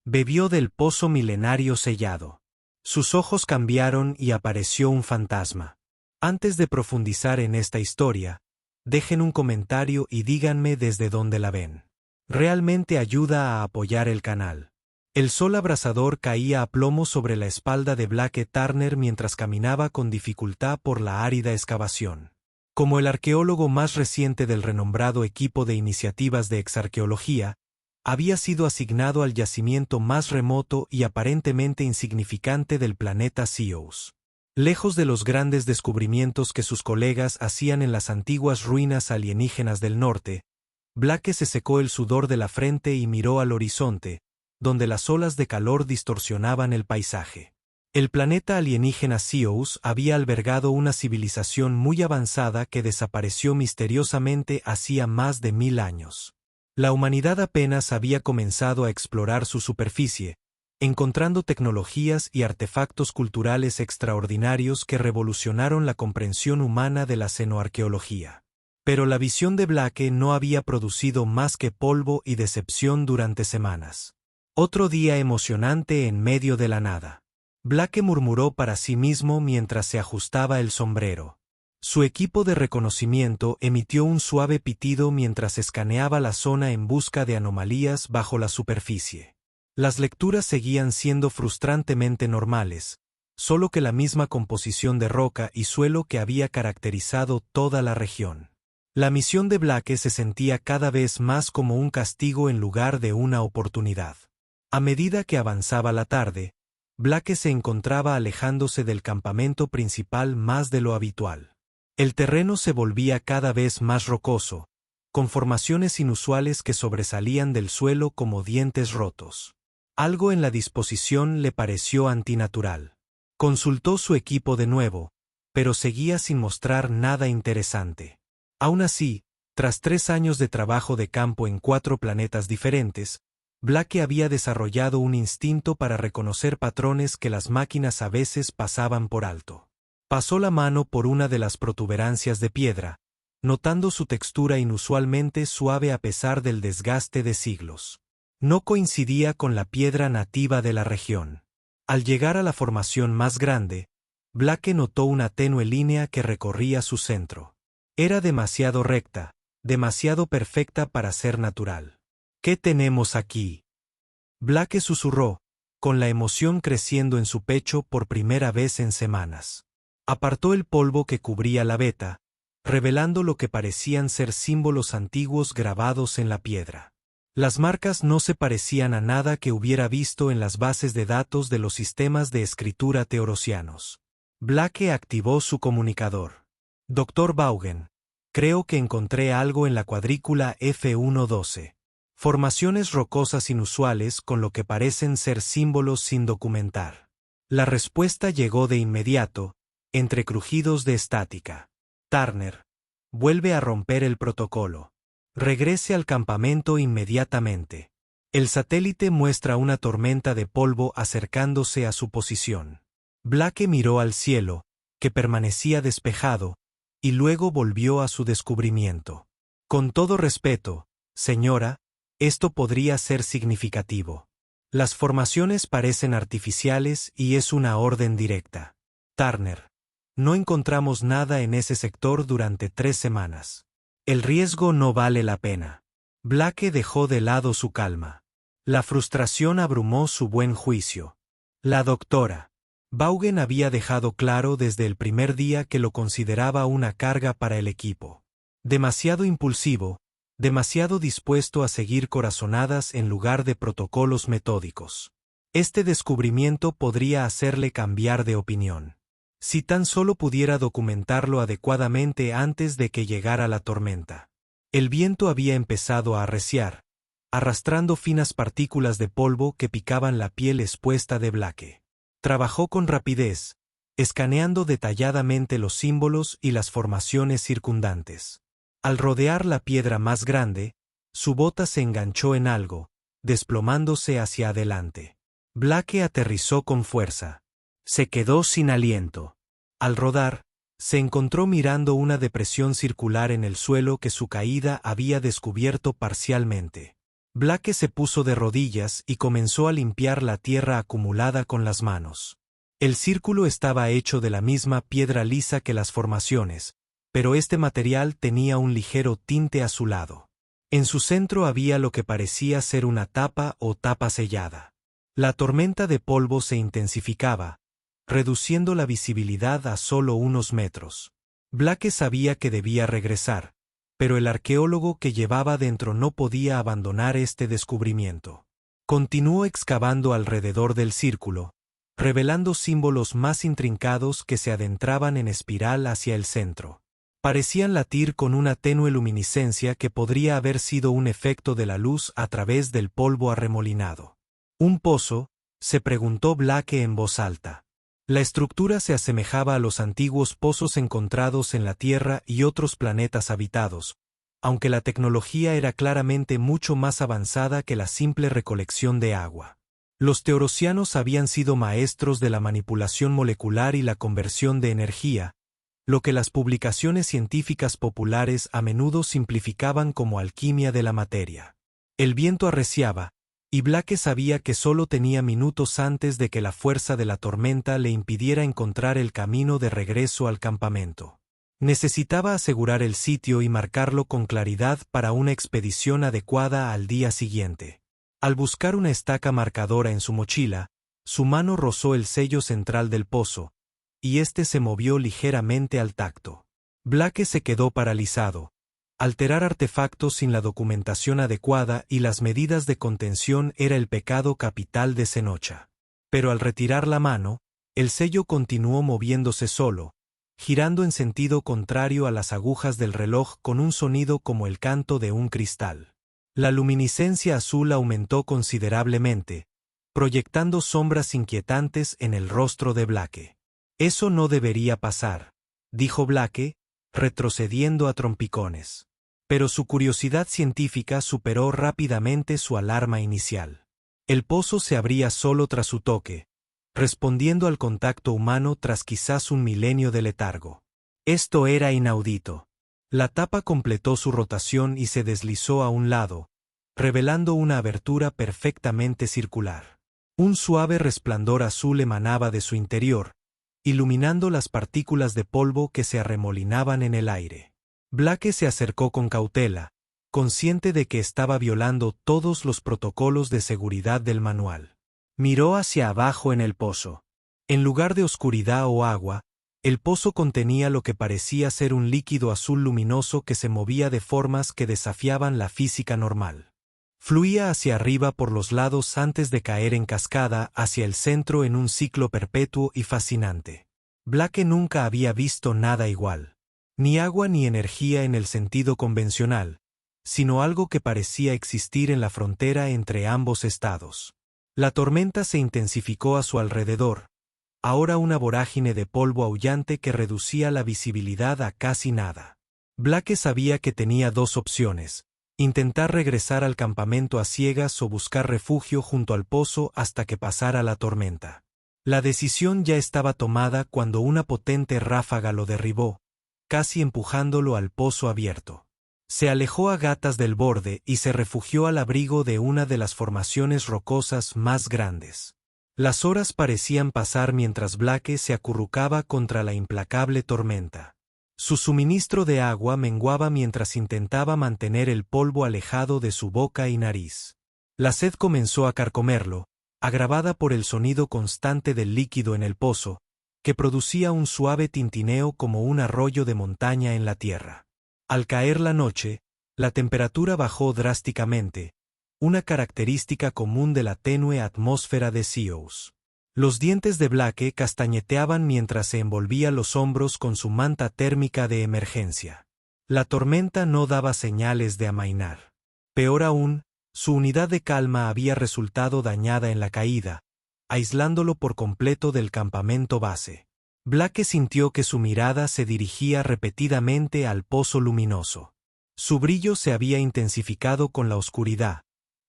Bebió del pozo milenario sellado. Sus ojos cambiaron y apareció un fantasma. Antes de profundizar en esta historia, dejen un comentario y díganme desde dónde la ven. Realmente ayuda a apoyar el canal. El sol abrasador caía a plomo sobre la espalda de Blake Turner mientras caminaba con dificultad por la árida excavación. Como el arqueólogo más reciente del renombrado equipo de iniciativas de exarqueología, había sido asignado al yacimiento más remoto y aparentemente insignificante del planeta Ceos. Lejos de los grandes descubrimientos que sus colegas hacían en las antiguas ruinas alienígenas del norte, Blake se secó el sudor de la frente y miró al horizonte, donde las olas de calor distorsionaban el paisaje. El planeta alienígena Ceos había albergado una civilización muy avanzada que desapareció misteriosamente hacía más de 1000 años. La humanidad apenas había comenzado a explorar su superficie, encontrando tecnologías y artefactos culturales extraordinarios que revolucionaron la comprensión humana de la xenoarqueología. Pero la visión de Blake no había producido más que polvo y decepción durante semanas. Otro día emocionante en medio de la nada. Blake murmuró para sí mismo mientras se ajustaba el sombrero. Su equipo de reconocimiento emitió un suave pitido mientras escaneaba la zona en busca de anomalías bajo la superficie. Las lecturas seguían siendo frustrantemente normales, solo que la misma composición de roca y suelo que había caracterizado toda la región. La misión de Blake se sentía cada vez más como un castigo en lugar de una oportunidad. A medida que avanzaba la tarde, Blake se encontraba alejándose del campamento principal más de lo habitual. El terreno se volvía cada vez más rocoso, con formaciones inusuales que sobresalían del suelo como dientes rotos. Algo en la disposición le pareció antinatural. Consultó su equipo de nuevo, pero seguía sin mostrar nada interesante. Aún así, tras 3 años de trabajo de campo en 4 planetas diferentes, Blake había desarrollado un instinto para reconocer patrones que las máquinas a veces pasaban por alto. Pasó la mano por una de las protuberancias de piedra, notando su textura inusualmente suave a pesar del desgaste de siglos. No coincidía con la piedra nativa de la región. Al llegar a la formación más grande, Blake notó una tenue línea que recorría su centro. Era demasiado recta, demasiado perfecta para ser natural. ¿Qué tenemos aquí?, Blake susurró, con la emoción creciendo en su pecho por primera vez en semanas. Apartó el polvo que cubría la veta, revelando lo que parecían ser símbolos antiguos grabados en la piedra. Las marcas no se parecían a nada que hubiera visto en las bases de datos de los sistemas de escritura teorosianos. Blake activó su comunicador. Dr. Vaughan, creo que encontré algo en la cuadrícula F112. Formaciones rocosas inusuales con lo que parecen ser símbolos sin documentar. La respuesta llegó de inmediato, entre crujidos de estática. Turner, vuelve a romper el protocolo. Regrese al campamento inmediatamente. El satélite muestra una tormenta de polvo acercándose a su posición. Blake miró al cielo, que permanecía despejado, y luego volvió a su descubrimiento. Con todo respeto, señora, esto podría ser significativo. Las formaciones parecen artificiales y es una orden directa. Turner, no encontramos nada en ese sector durante 3 semanas. El riesgo no vale la pena. Blake dejó de lado su calma. La frustración abrumó su buen juicio. La doctora Vaughan había dejado claro desde el primer día que lo consideraba una carga para el equipo. Demasiado impulsivo, demasiado dispuesto a seguir corazonadas en lugar de protocolos metódicos. Este descubrimiento podría hacerle cambiar de opinión. Si tan solo pudiera documentarlo adecuadamente antes de que llegara la tormenta. El viento había empezado a arreciar, arrastrando finas partículas de polvo que picaban la piel expuesta de Blake. Trabajó con rapidez, escaneando detalladamente los símbolos y las formaciones circundantes. Al rodear la piedra más grande, su bota se enganchó en algo, desplomándose hacia adelante. Blake aterrizó con fuerza. Se quedó sin aliento. Al rodar, se encontró mirando una depresión circular en el suelo que su caída había descubierto parcialmente. Blake se puso de rodillas y comenzó a limpiar la tierra acumulada con las manos. El círculo estaba hecho de la misma piedra lisa que las formaciones, pero este material tenía un ligero tinte azulado. En su centro había lo que parecía ser una tapa o tapa sellada. La tormenta de polvo se intensificaba, reduciendo la visibilidad a solo unos metros. Blake sabía que debía regresar, pero el arqueólogo que llevaba dentro no podía abandonar este descubrimiento. Continuó excavando alrededor del círculo, revelando símbolos más intrincados que se adentraban en espiral hacia el centro. Parecían latir con una tenue luminiscencia que podría haber sido un efecto de la luz a través del polvo arremolinado. ¿Un pozo?, se preguntó Blake en voz alta. La estructura se asemejaba a los antiguos pozos encontrados en la Tierra y otros planetas habitados, aunque la tecnología era claramente mucho más avanzada que la simple recolección de agua. Los teorosianos habían sido maestros de la manipulación molecular y la conversión de energía, lo que las publicaciones científicas populares a menudo simplificaban como alquimia de la materia. El viento arreciaba, y Blake sabía que solo tenía minutos antes de que la fuerza de la tormenta le impidiera encontrar el camino de regreso al campamento. Necesitaba asegurar el sitio y marcarlo con claridad para una expedición adecuada al día siguiente. Al buscar una estaca marcadora en su mochila, su mano rozó el sello central del pozo, y éste se movió ligeramente al tacto. Blake se quedó paralizado. Alterar artefactos sin la documentación adecuada y las medidas de contención era el pecado capital de Zenocha. Pero al retirar la mano, el sello continuó moviéndose solo, girando en sentido contrario a las agujas del reloj con un sonido como el canto de un cristal. La luminiscencia azul aumentó considerablemente, proyectando sombras inquietantes en el rostro de Blake. «Eso no debería pasar», dijo Blake, retrocediendo a trompicones. Pero su curiosidad científica superó rápidamente su alarma inicial. El pozo se abría solo tras su toque, respondiendo al contacto humano tras quizás un milenio de letargo. Esto era inaudito. La tapa completó su rotación y se deslizó a un lado, revelando una abertura perfectamente circular. Un suave resplandor azul emanaba de su interior, iluminando las partículas de polvo que se arremolinaban en el aire. Blake se acercó con cautela, consciente de que estaba violando todos los protocolos de seguridad del manual. Miró hacia abajo en el pozo. En lugar de oscuridad o agua, el pozo contenía lo que parecía ser un líquido azul luminoso que se movía de formas que desafiaban la física normal. Fluía hacia arriba por los lados antes de caer en cascada hacia el centro en un ciclo perpetuo y fascinante. Blake nunca había visto nada igual. Ni agua ni energía en el sentido convencional, sino algo que parecía existir en la frontera entre ambos estados. La tormenta se intensificó a su alrededor, ahora una vorágine de polvo aullante que reducía la visibilidad a casi nada. Blake sabía que tenía dos opciones: intentar regresar al campamento a ciegas o buscar refugio junto al pozo hasta que pasara la tormenta. La decisión ya estaba tomada cuando una potente ráfaga lo derribó, casi empujándolo al pozo abierto. Se alejó a gatas del borde y se refugió al abrigo de una de las formaciones rocosas más grandes. Las horas parecían pasar mientras Blake se acurrucaba contra la implacable tormenta. Su suministro de agua menguaba mientras intentaba mantener el polvo alejado de su boca y nariz. La sed comenzó a carcomerlo, agravada por el sonido constante del líquido en el pozo, que producía un suave tintineo como un arroyo de montaña en la tierra. Al caer la noche, la temperatura bajó drásticamente, una característica común de la tenue atmósfera de Seos. Los dientes de Blake castañeteaban mientras se envolvía los hombros con su manta térmica de emergencia. La tormenta no daba señales de amainar. Peor aún, su unidad de calma había resultado dañada en la caída, aislándolo por completo del campamento base. Blake sintió que su mirada se dirigía repetidamente al pozo luminoso. Su brillo se había intensificado con la oscuridad,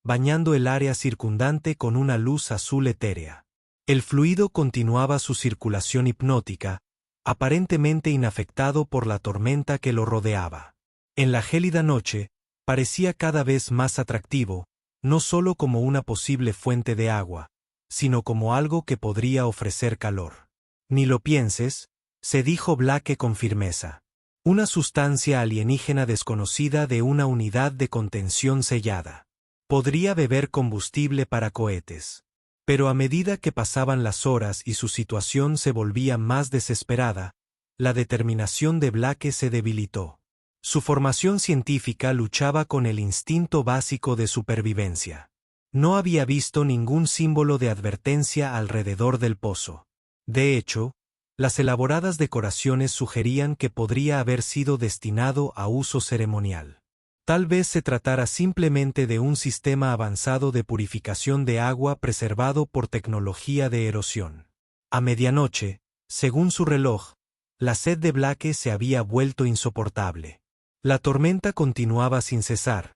bañando el área circundante con una luz azul etérea. El fluido continuaba su circulación hipnótica, aparentemente inafectado por la tormenta que lo rodeaba. En la gélida noche, parecía cada vez más atractivo, no solo como una posible fuente de agua, sino como algo que podría ofrecer calor. Ni lo pienses, se dijo Blake con firmeza. Una sustancia alienígena desconocida de una unidad de contención sellada. Podría beber combustible para cohetes. Pero a medida que pasaban las horas y su situación se volvía más desesperada, la determinación de Blake se debilitó. Su formación científica luchaba con el instinto básico de supervivencia. No había visto ningún símbolo de advertencia alrededor del pozo. De hecho, las elaboradas decoraciones sugerían que podría haber sido destinado a uso ceremonial. Tal vez se tratara simplemente de un sistema avanzado de purificación de agua preservado por tecnología de erosión. A medianoche, según su reloj, la sed de Blake se había vuelto insoportable. La tormenta continuaba sin cesar,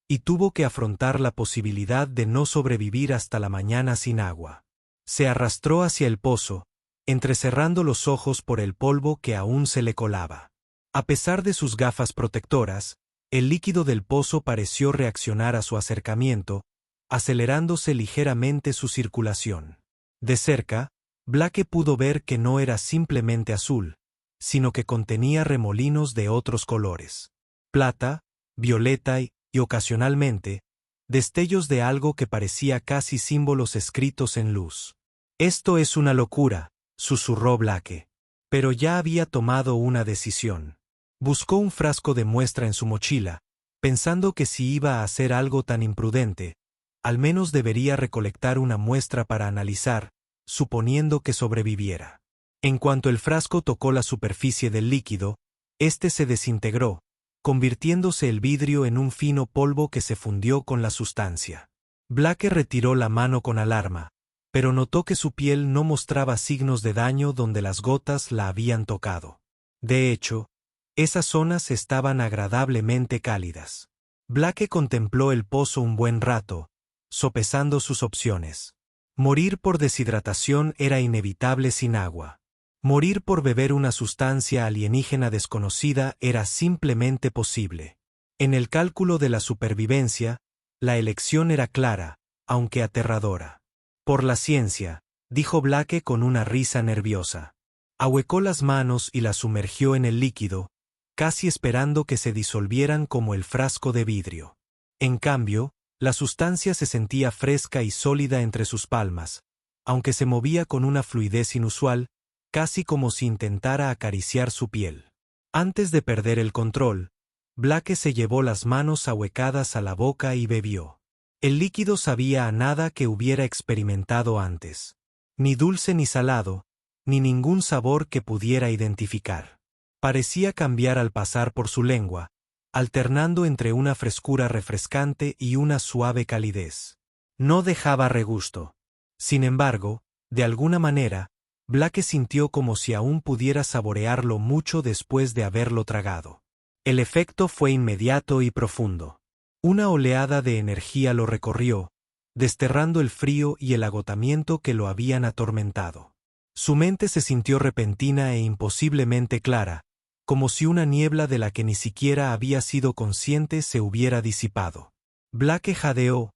y tuvo que afrontar la posibilidad de no sobrevivir hasta la mañana sin agua. Se arrastró hacia el pozo, entrecerrando los ojos por el polvo que aún se le colaba. A pesar de sus gafas protectoras, el líquido del pozo pareció reaccionar a su acercamiento, acelerándose ligeramente su circulación. De cerca, Blake pudo ver que no era simplemente azul, sino que contenía remolinos de otros colores. Plata, violeta y ocasionalmente, destellos de algo que parecía casi símbolos escritos en luz. «Esto es una locura», susurró Blake. Pero ya había tomado una decisión. Buscó un frasco de muestra en su mochila, pensando que si iba a hacer algo tan imprudente, al menos debería recolectar una muestra para analizar, suponiendo que sobreviviera. En cuanto el frasco tocó la superficie del líquido, éste se desintegró, convirtiéndose el vidrio en un fino polvo que se fundió con la sustancia. Blake retiró la mano con alarma, pero notó que su piel no mostraba signos de daño donde las gotas la habían tocado. De hecho, esas zonas estaban agradablemente cálidas. Blake contempló el pozo un buen rato, sopesando sus opciones. Morir por deshidratación era inevitable sin agua. Morir por beber una sustancia alienígena desconocida era simplemente posible. En el cálculo de la supervivencia, la elección era clara, aunque aterradora. Por la ciencia, dijo Blake con una risa nerviosa. Ahuecó las manos y las sumergió en el líquido, casi esperando que se disolvieran como el frasco de vidrio. En cambio, la sustancia se sentía fresca y sólida entre sus palmas, aunque se movía con una fluidez inusual, casi como si intentara acariciar su piel. Antes de perder el control, Blake se llevó las manos ahuecadas a la boca y bebió. El líquido sabía a nada que hubiera experimentado antes. Ni dulce ni salado, ni ningún sabor que pudiera identificar. Parecía cambiar al pasar por su lengua, alternando entre una frescura refrescante y una suave calidez. No dejaba regusto. Sin embargo, de alguna manera, Blake sintió como si aún pudiera saborearlo mucho después de haberlo tragado. El efecto fue inmediato y profundo. Una oleada de energía lo recorrió, desterrando el frío y el agotamiento que lo habían atormentado. Su mente se sintió repentina e imposiblemente clara, como si una niebla de la que ni siquiera había sido consciente se hubiera disipado. Blake jadeó,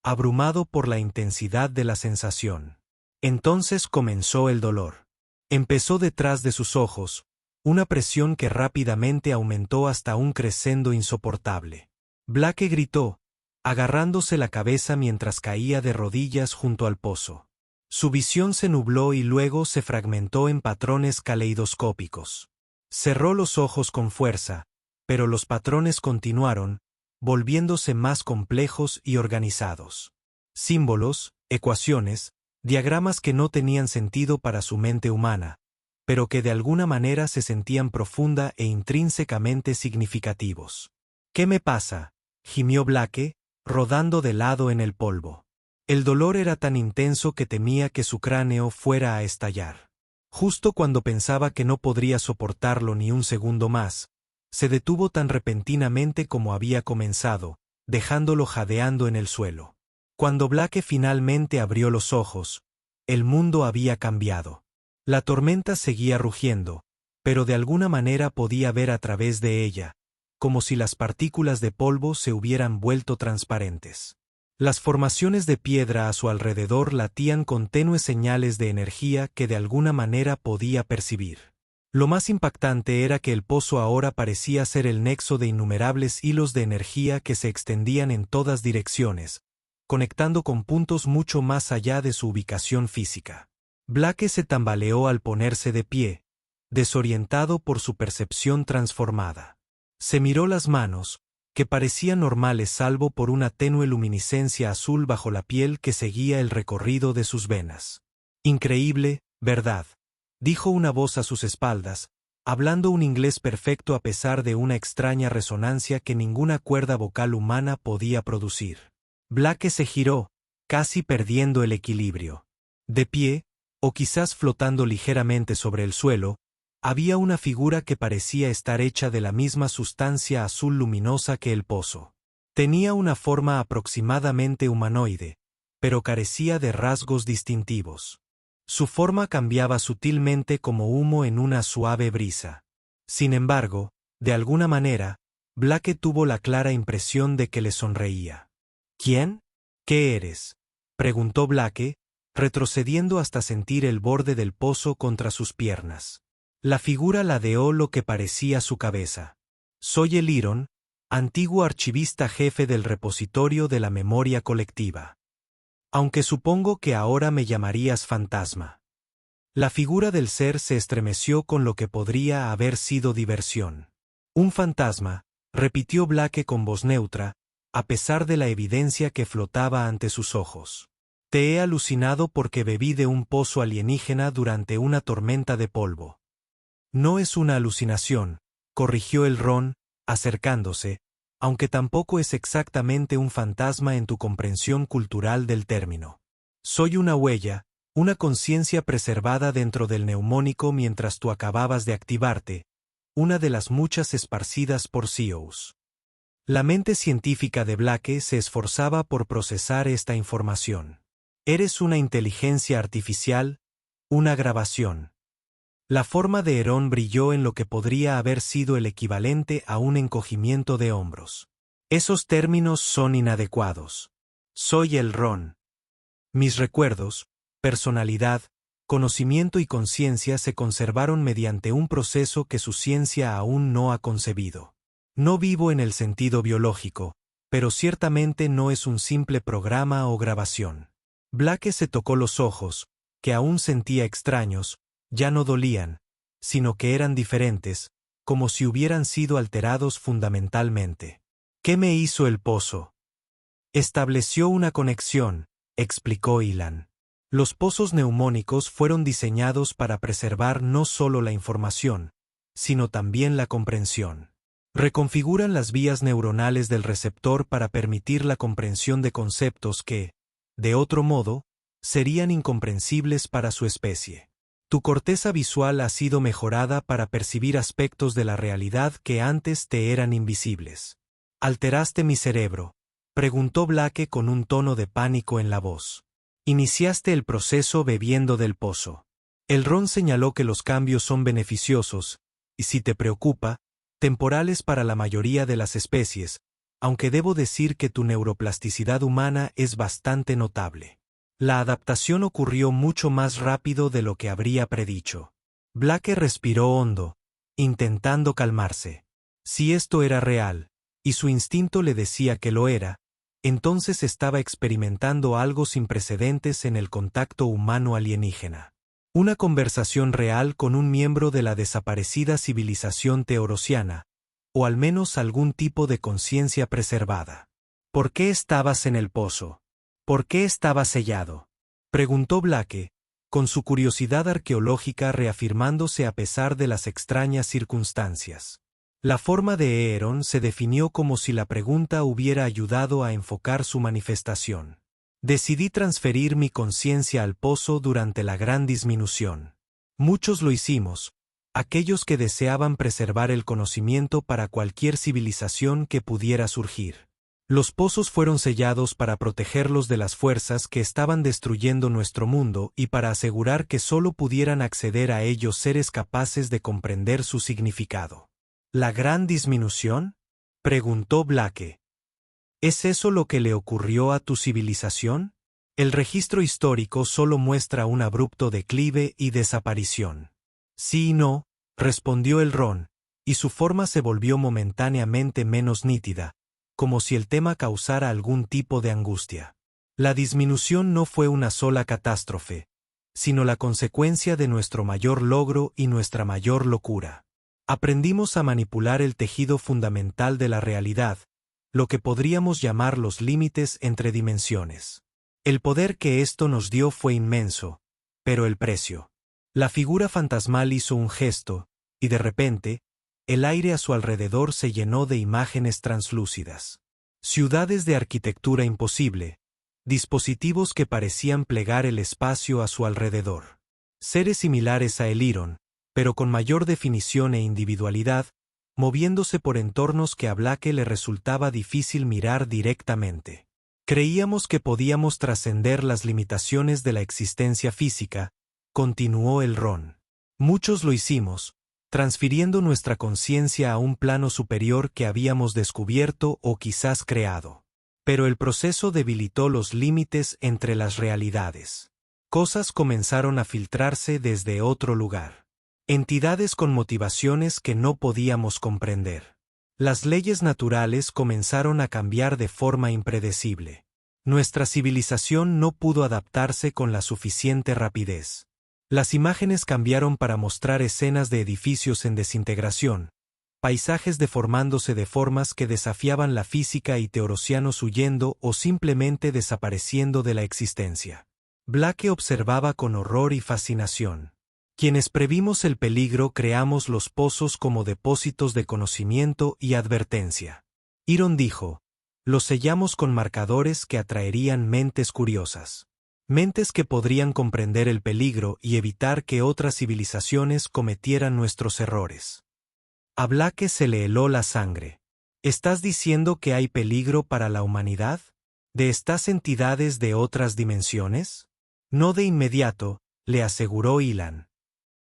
abrumado por la intensidad de la sensación. Entonces comenzó el dolor. Empezó detrás de sus ojos, una presión que rápidamente aumentó hasta un crescendo insoportable. Blake gritó, agarrándose la cabeza mientras caía de rodillas junto al pozo. Su visión se nubló y luego se fragmentó en patrones caleidoscópicos. Cerró los ojos con fuerza, pero los patrones continuaron, volviéndose más complejos y organizados. Símbolos, ecuaciones, diagramas que no tenían sentido para su mente humana, pero que de alguna manera se sentían profunda e intrínsecamente significativos. «¿Qué me pasa?», gimió Blake, rodando de lado en el polvo. El dolor era tan intenso que temía que su cráneo fuera a estallar. Justo cuando pensaba que no podría soportarlo ni un segundo más, se detuvo tan repentinamente como había comenzado, dejándolo jadeando en el suelo. Cuando Blake finalmente abrió los ojos, el mundo había cambiado. La tormenta seguía rugiendo, pero de alguna manera podía ver a través de ella, como si las partículas de polvo se hubieran vuelto transparentes. Las formaciones de piedra a su alrededor latían con tenues señales de energía que de alguna manera podía percibir. Lo más impactante era que el pozo ahora parecía ser el nexo de innumerables hilos de energía que se extendían en todas direcciones, conectando con puntos mucho más allá de su ubicación física. Blake se tambaleó al ponerse de pie, desorientado por su percepción transformada. Se miró las manos, que parecían normales salvo por una tenue luminiscencia azul bajo la piel que seguía el recorrido de sus venas. Increíble, ¿verdad?, dijo una voz a sus espaldas, hablando un inglés perfecto a pesar de una extraña resonancia que ninguna cuerda vocal humana podía producir. Blake se giró, casi perdiendo el equilibrio. De pie, o quizás flotando ligeramente sobre el suelo, había una figura que parecía estar hecha de la misma sustancia azul luminosa que el pozo. Tenía una forma aproximadamente humanoide, pero carecía de rasgos distintivos. Su forma cambiaba sutilmente como humo en una suave brisa. Sin embargo, de alguna manera, Blake tuvo la clara impresión de que le sonreía. ¿Quién? ¿Qué eres?, preguntó Blake, retrocediendo hasta sentir el borde del pozo contra sus piernas. La figura ladeó lo que parecía su cabeza. Soy el Iron, antiguo archivista jefe del repositorio de la memoria colectiva. Aunque supongo que ahora me llamarías fantasma. La figura del ser se estremeció con lo que podría haber sido diversión. Un fantasma, repitió Blake con voz neutra, a pesar de la evidencia que flotaba ante sus ojos. Te he alucinado porque bebí de un pozo alienígena durante una tormenta de polvo. No es una alucinación, corrigió el Ron, acercándose, aunque tampoco es exactamente un fantasma en tu comprensión cultural del término. Soy una huella, una conciencia preservada dentro del neumónico mientras tú acababas de activarte, una de las muchas esparcidas por Seos. La mente científica de Blake se esforzaba por procesar esta información. Eres una inteligencia artificial, una grabación. La forma de Herón brilló en lo que podría haber sido el equivalente a un encogimiento de hombros. Esos términos son inadecuados. Soy el Ron. Mis recuerdos, personalidad, conocimiento y conciencia se conservaron mediante un proceso que su ciencia aún no ha concebido. No vivo en el sentido biológico, pero ciertamente no es un simple programa o grabación. Blake se tocó los ojos, que aún sentía extraños. Ya no dolían, sino que eran diferentes, como si hubieran sido alterados fundamentalmente. ¿Qué me hizo el pozo? Estableció una conexión, explicó Ilan. Los pozos neumónicos fueron diseñados para preservar no solo la información, sino también la comprensión. Reconfiguran las vías neuronales del receptor para permitir la comprensión de conceptos que, de otro modo, serían incomprensibles para su especie. Tu corteza visual ha sido mejorada para percibir aspectos de la realidad que antes te eran invisibles. ¿Alteraste mi cerebro?, preguntó Blake con un tono de pánico en la voz. Iniciaste el proceso bebiendo del pozo. El Ron señaló que los cambios son beneficiosos, y si te preocupa, temporales para la mayoría de las especies, aunque debo decir que tu neuroplasticidad humana es bastante notable. La adaptación ocurrió mucho más rápido de lo que habría predicho. Blake respiró hondo, intentando calmarse. Si esto era real, y su instinto le decía que lo era, entonces estaba experimentando algo sin precedentes en el contacto humano alienígena. Una conversación real con un miembro de la desaparecida civilización teorosiana, o al menos algún tipo de conciencia preservada. ¿Por qué estabas en el pozo? ¿Por qué estaba sellado?, preguntó Blake, con su curiosidad arqueológica reafirmándose a pesar de las extrañas circunstancias. La forma de Eeron se definió como si la pregunta hubiera ayudado a enfocar su manifestación. Decidí transferir mi conciencia al pozo durante la gran disminución. Muchos lo hicimos, aquellos que deseaban preservar el conocimiento para cualquier civilización que pudiera surgir. Los pozos fueron sellados para protegerlos de las fuerzas que estaban destruyendo nuestro mundo y para asegurar que solo pudieran acceder a ellos seres capaces de comprender su significado. ¿La gran disminución?, preguntó Blake. ¿Es eso lo que le ocurrió a tu civilización? El registro histórico solo muestra un abrupto declive y desaparición. Sí y no, respondió el Ron, y su forma se volvió momentáneamente menos nítida, como si el tema causara algún tipo de angustia. La disminución no fue una sola catástrofe, sino la consecuencia de nuestro mayor logro y nuestra mayor locura. Aprendimos a manipular el tejido fundamental de la realidad, lo que podríamos llamar los límites entre dimensiones. El poder que esto nos dio fue inmenso, pero el precio. La figura fantasmal hizo un gesto, y de repente, el aire a su alrededor se llenó de imágenes translúcidas. Ciudades de arquitectura imposible, dispositivos que parecían plegar el espacio a su alrededor. Seres similares a Eliron, pero con mayor definición e individualidad, moviéndose por entornos que a Blake le resultaba difícil mirar directamente. Creíamos que podíamos trascender las limitaciones de la existencia física, continuó el Ron. Muchos lo hicimos, transfiriendo nuestra conciencia a un plano superior que habíamos descubierto o quizás creado. Pero el proceso debilitó los límites entre las realidades. Cosas comenzaron a filtrarse desde otro lugar. Entidades con motivaciones que no podíamos comprender. Las leyes naturales comenzaron a cambiar de forma impredecible. Nuestra civilización no pudo adaptarse con la suficiente rapidez. Las imágenes cambiaron para mostrar escenas de edificios en desintegración, paisajes deformándose de formas que desafiaban la física y teorosianos huyendo o simplemente desapareciendo de la existencia. Blake observaba con horror y fascinación. Quienes previmos el peligro creamos los pozos como depósitos de conocimiento y advertencia. Iron dijo, los sellamos con marcadores que atraerían mentes curiosas. Mentes que podrían comprender el peligro y evitar que otras civilizaciones cometieran nuestros errores. A Blake se le heló la sangre. ¿Estás diciendo que hay peligro para la humanidad? ¿De estas entidades de otras dimensiones? No de inmediato, le aseguró Ilan.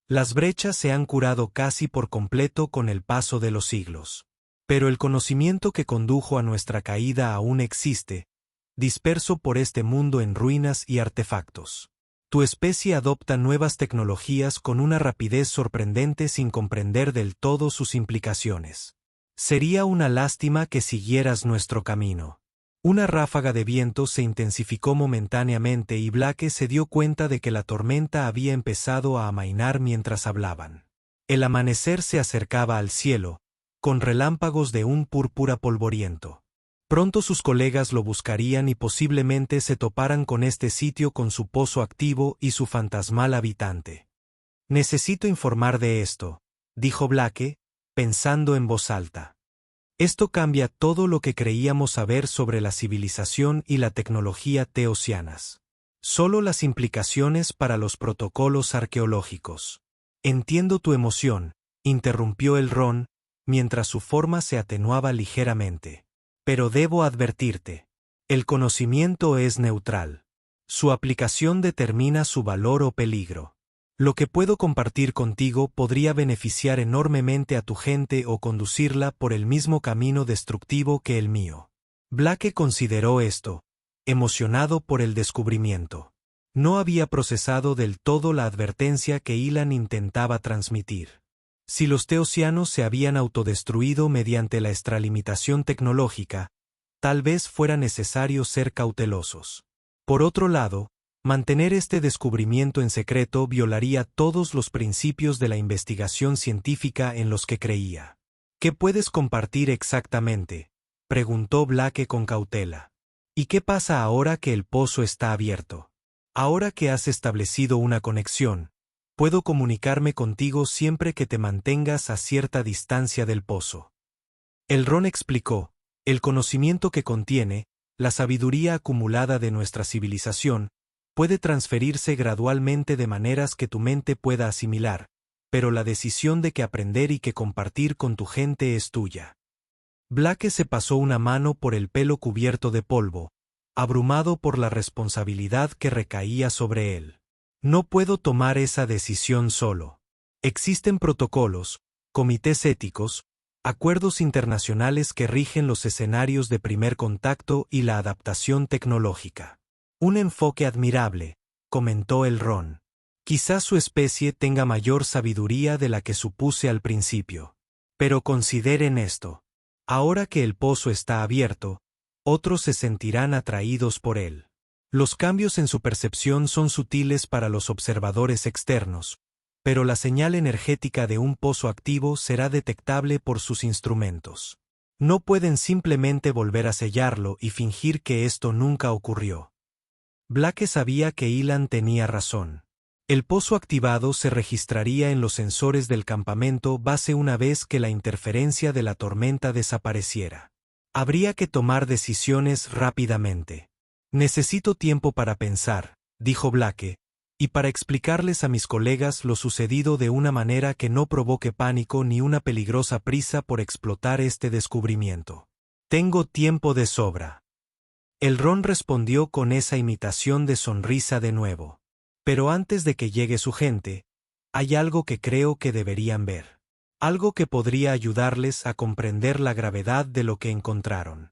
Las brechas se han curado casi por completo con el paso de los siglos. Pero el conocimiento que condujo a nuestra caída aún existe, disperso por este mundo en ruinas y artefactos. Tu especie adopta nuevas tecnologías con una rapidez sorprendente sin comprender del todo sus implicaciones. Sería una lástima que siguieras nuestro camino. Una ráfaga de viento se intensificó momentáneamente y Blake se dio cuenta de que la tormenta había empezado a amainar mientras hablaban. El amanecer se acercaba al cielo, con relámpagos de un púrpura polvoriento. Pronto sus colegas lo buscarían y posiblemente se toparan con este sitio con su pozo activo y su fantasmal habitante. Necesito informar de esto, dijo Blake, pensando en voz alta. Esto cambia todo lo que creíamos saber sobre la civilización y la tecnología teosianas. Solo las implicaciones para los protocolos arqueológicos. Entiendo tu emoción, interrumpió el Ron, mientras su forma se atenuaba ligeramente. Pero debo advertirte, el conocimiento es neutral. Su aplicación determina su valor o peligro. Lo que puedo compartir contigo podría beneficiar enormemente a tu gente o conducirla por el mismo camino destructivo que el mío. Blake consideró esto, emocionado por el descubrimiento. No había procesado del todo la advertencia que Ilan intentaba transmitir. Si los teosianos se habían autodestruido mediante la extralimitación tecnológica, tal vez fuera necesario ser cautelosos. Por otro lado, mantener este descubrimiento en secreto violaría todos los principios de la investigación científica en los que creía. ¿Qué puedes compartir exactamente?, preguntó Blake con cautela. ¿Y qué pasa ahora que el pozo está abierto? Ahora que has establecido una conexión, puedo comunicarme contigo siempre que te mantengas a cierta distancia del pozo. El Ron explicó, el conocimiento que contiene, la sabiduría acumulada de nuestra civilización, puede transferirse gradualmente de maneras que tu mente pueda asimilar, pero la decisión de qué aprender y qué compartir con tu gente es tuya. Blake se pasó una mano por el pelo cubierto de polvo, abrumado por la responsabilidad que recaía sobre él. No puedo tomar esa decisión solo. Existen protocolos, comités éticos, Acuerdos internacionales que rigen los escenarios de primer contacto y la adaptación tecnológica. Un enfoque admirable, comentó el Ron. Quizás su especie tenga mayor sabiduría de la que supuse al principio. Pero consideren esto. Ahora que el pozo está abierto, otros se sentirán atraídos por él. Los cambios en su percepción son sutiles para los observadores externos, pero la señal energética de un pozo activo será detectable por sus instrumentos. No pueden simplemente volver a sellarlo y fingir que esto nunca ocurrió. Blake sabía que Ilan tenía razón. El pozo activado se registraría en los sensores del campamento base una vez que la interferencia de la tormenta desapareciera. Habría que tomar decisiones rápidamente. Necesito tiempo para pensar, dijo Blake, y para explicarles a mis colegas lo sucedido de una manera que no provoque pánico ni una peligrosa prisa por explotar este descubrimiento. Tengo tiempo de sobra. El Ron respondió con esa imitación de sonrisa de nuevo. Pero antes de que llegue su gente, hay algo que creo que deberían ver. Algo que podría ayudarles a comprender la gravedad de lo que encontraron.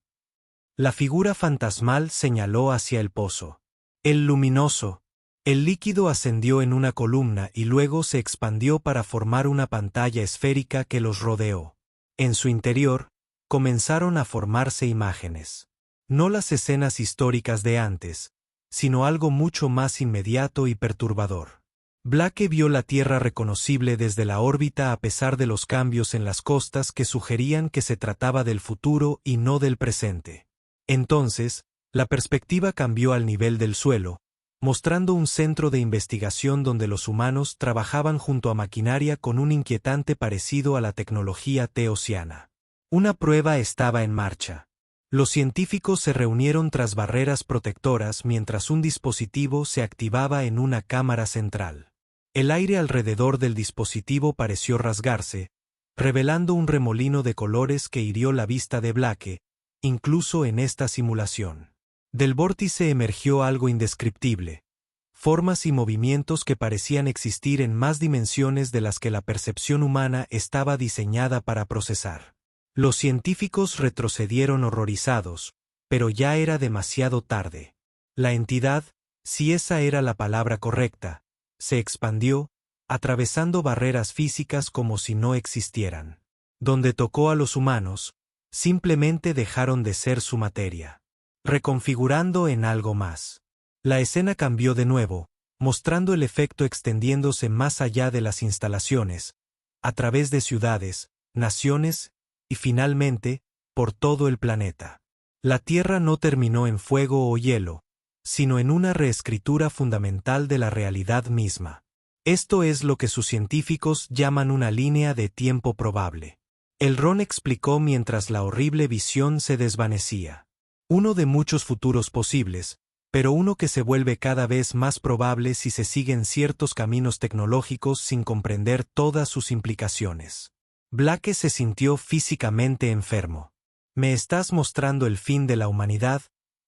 La figura fantasmal señaló hacia el pozo. El luminoso. El líquido ascendió en una columna y luego se expandió para formar una pantalla esférica que los rodeó. En su interior, comenzaron a formarse imágenes. No las escenas históricas de antes, sino algo mucho más inmediato y perturbador. Blake vio la Tierra reconocible desde la órbita a pesar de los cambios en las costas que sugerían que se trataba del futuro y no del presente. Entonces, la perspectiva cambió al nivel del suelo, mostrando un centro de investigación donde los humanos trabajaban junto a maquinaria con un inquietante parecido a la tecnología teosiana. Una prueba estaba en marcha. Los científicos se reunieron tras barreras protectoras mientras un dispositivo se activaba en una cámara central. El aire alrededor del dispositivo pareció rasgarse, revelando un remolino de colores que hirió la vista de Blake, incluso en esta simulación. Del vórtice emergió algo indescriptible, formas y movimientos que parecían existir en más dimensiones de las que la percepción humana estaba diseñada para procesar. Los científicos retrocedieron horrorizados, pero ya era demasiado tarde. La entidad, si esa era la palabra correcta, se expandió, atravesando barreras físicas como si no existieran. Donde tocó a los humanos, simplemente dejaron de ser su materia, reconfigurando en algo más. La escena cambió de nuevo, mostrando el efecto extendiéndose más allá de las instalaciones, a través de ciudades, naciones, y finalmente, por todo el planeta. La Tierra no terminó en fuego o hielo, sino en una reescritura fundamental de la realidad misma. Esto es lo que sus científicos llaman una línea de tiempo probable. El Ron explicó mientras la horrible visión se desvanecía. Uno de muchos futuros posibles, pero uno que se vuelve cada vez más probable si se siguen ciertos caminos tecnológicos sin comprender todas sus implicaciones. Blake se sintió físicamente enfermo. ¿Me estás mostrando el fin de la humanidad?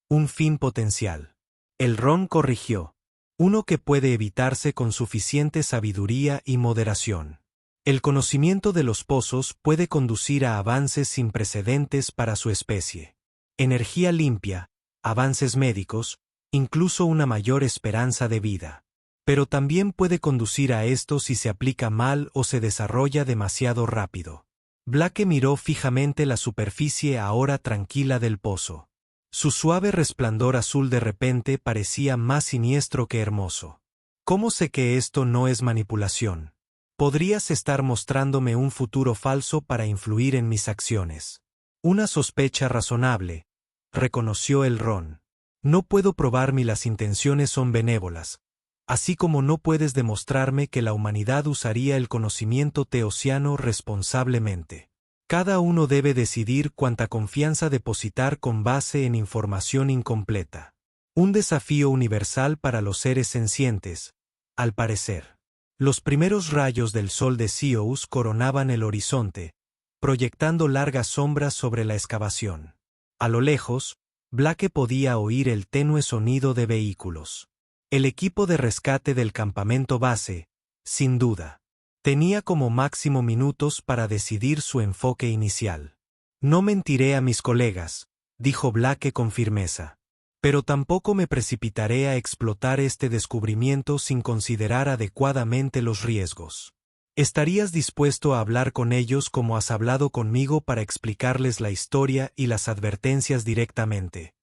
Un fin potencial. El Ron corrigió. Uno que puede evitarse con suficiente sabiduría y moderación. El conocimiento de los pozos puede conducir a avances sin precedentes para su especie. Energía limpia, avances médicos, incluso una mayor esperanza de vida. Pero también puede conducir a esto si se aplica mal o se desarrolla demasiado rápido. Blake miró fijamente la superficie ahora tranquila del pozo. Su suave resplandor azul de repente parecía más siniestro que hermoso. ¿Cómo sé que esto no es manipulación? Podrías estar mostrándome un futuro falso para influir en mis acciones. Una sospecha razonable, reconoció el Ron. No puedo probar si las intenciones son benévolas. Así como no puedes demostrarme que la humanidad usaría el conocimiento teosiano responsablemente. Cada uno debe decidir cuánta confianza depositar con base en información incompleta. Un desafío universal para los seres sencientes, al parecer. Los primeros rayos del sol de Sirius coronaban el horizonte, proyectando largas sombras sobre la excavación. A lo lejos, Blake podía oír el tenue sonido de vehículos. El equipo de rescate del campamento base, sin duda. Tenía como máximo minutos para decidir su enfoque inicial. No mentiré a mis colegas, dijo Blake con firmeza. Pero tampoco me precipitaré a explotar este descubrimiento sin considerar adecuadamente los riesgos. ¿Estarías dispuesto a hablar con ellos como has hablado conmigo para explicarles la historia y las advertencias directamente?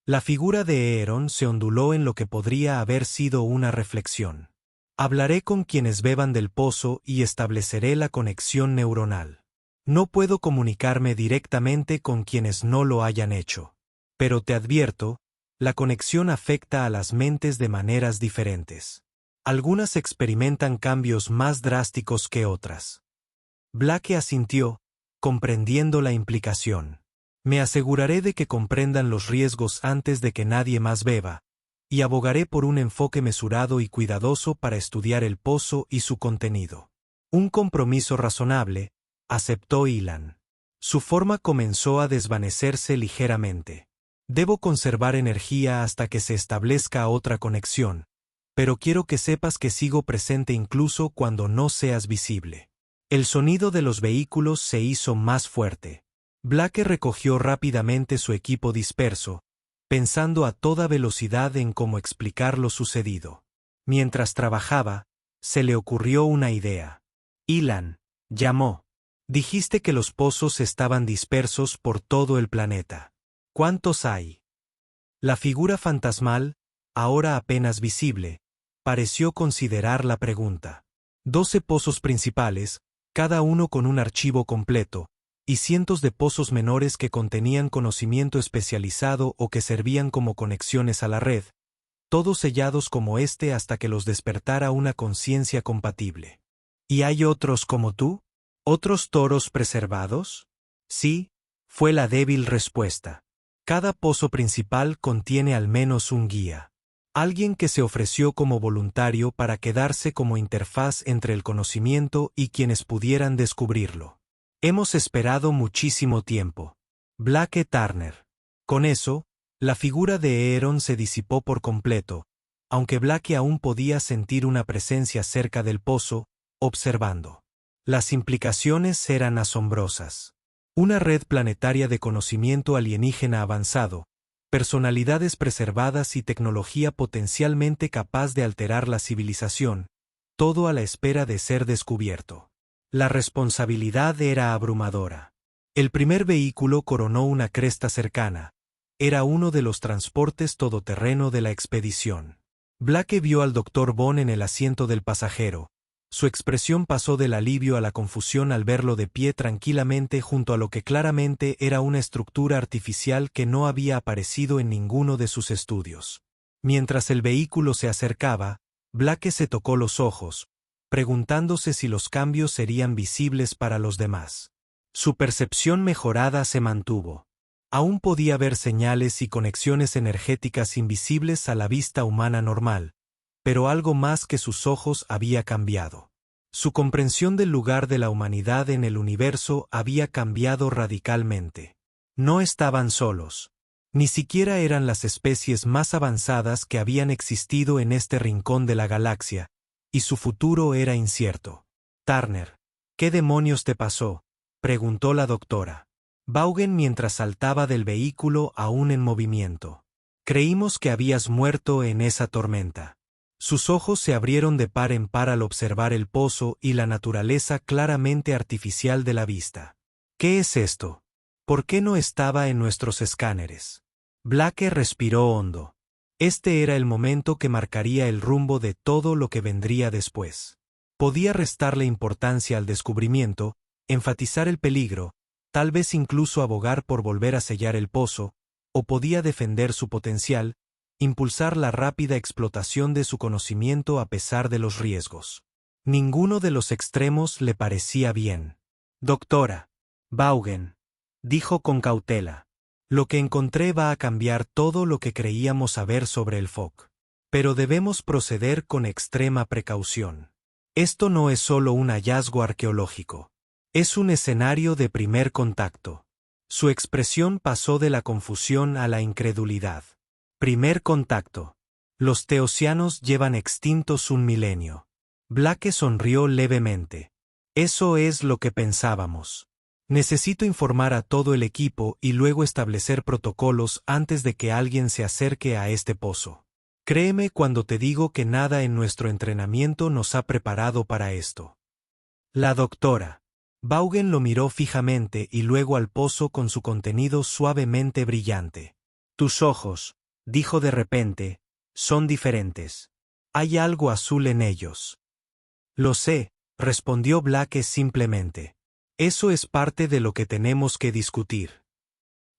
La figura de Aaron se onduló en lo que podría haber sido una reflexión. Hablaré con quienes beban del pozo y estableceré la conexión neuronal. No puedo comunicarme directamente con quienes no lo hayan hecho. Pero te advierto, la conexión afecta a las mentes de maneras diferentes. Algunas experimentan cambios más drásticos que otras. Blake asintió, comprendiendo la implicación. Me aseguraré de que comprendan los riesgos antes de que nadie más beba, y abogaré por un enfoque mesurado y cuidadoso para estudiar el pozo y su contenido. Un compromiso razonable, aceptó Ilan. Su forma comenzó a desvanecerse ligeramente. Debo conservar energía hasta que se establezca otra conexión, pero quiero que sepas que sigo presente incluso cuando no seas visible. El sonido de los vehículos se hizo más fuerte. Blake recogió rápidamente su equipo disperso, pensando a toda velocidad en cómo explicar lo sucedido. Mientras trabajaba, se le ocurrió una idea. Ilan, llamó. Dijiste que los pozos estaban dispersos por todo el planeta. ¿Cuántos hay? La figura fantasmal, ahora apenas visible, pareció considerar la pregunta. 12 pozos principales, cada uno con un archivo completo, y cientos de pozos menores que contenían conocimiento especializado o que servían como conexiones a la red, todos sellados como este hasta que los despertara una conciencia compatible. ¿Y hay otros como tú? ¿Otros toros preservados? Sí, fue la débil respuesta. Cada pozo principal contiene al menos un guía. Alguien que se ofreció como voluntario para quedarse como interfaz entre el conocimiento y quienes pudieran descubrirlo. Hemos esperado muchísimo tiempo. Blake Turner. Con eso, la figura de Aaron se disipó por completo, aunque Blake aún podía sentir una presencia cerca del pozo, observando. Las implicaciones eran asombrosas. Una red planetaria de conocimiento alienígena avanzado, personalidades preservadas y tecnología potencialmente capaz de alterar la civilización, todo a la espera de ser descubierto. La responsabilidad era abrumadora. El primer vehículo coronó una cresta cercana. Era uno de los transportes todoterreno de la expedición. Blake vio al Dr. Bond en el asiento del pasajero. Su expresión pasó del alivio a la confusión al verlo de pie tranquilamente junto a lo que claramente era una estructura artificial que no había aparecido en ninguno de sus estudios. Mientras el vehículo se acercaba, Blake se tocó los ojos, preguntándose si los cambios serían visibles para los demás. Su percepción mejorada se mantuvo. Aún podía ver señales y conexiones energéticas invisibles a la vista humana normal, pero algo más que sus ojos había cambiado. Su comprensión del lugar de la humanidad en el universo había cambiado radicalmente. No estaban solos. Ni siquiera eran las especies más avanzadas que habían existido en este rincón de la galaxia, y su futuro era incierto. Turner, ¿qué demonios te pasó?, preguntó la doctora Vaughan mientras saltaba del vehículo aún en movimiento. Creímos que habías muerto en esa tormenta. Sus ojos se abrieron de par en par al observar el pozo y la naturaleza claramente artificial de la vista. ¿Qué es esto? ¿Por qué no estaba en nuestros escáneres? Blake respiró hondo. Este era el momento que marcaría el rumbo de todo lo que vendría después. Podía restarle importancia al descubrimiento, enfatizar el peligro, tal vez incluso abogar por volver a sellar el pozo, o podía defender su potencial, impulsar la rápida explotación de su conocimiento a pesar de los riesgos. Ninguno de los extremos le parecía bien. Doctora Vaughan, dijo con cautela, lo que encontré va a cambiar todo lo que creíamos saber sobre el FOC. Pero debemos proceder con extrema precaución. Esto no es solo un hallazgo arqueológico. Es un escenario de primer contacto. Su expresión pasó de la confusión a la incredulidad. Primer contacto. Los teosianos llevan extintos un milenio. Blake sonrió levemente. Eso es lo que pensábamos. Necesito informar a todo el equipo y luego establecer protocolos antes de que alguien se acerque a este pozo. Créeme cuando te digo que nada en nuestro entrenamiento nos ha preparado para esto. La doctora Vaughan lo miró fijamente y luego al pozo con su contenido suavemente brillante. Tus ojos, dijo de repente, son diferentes. Hay algo azul en ellos. Lo sé, respondió Blake simplemente. Eso es parte de lo que tenemos que discutir.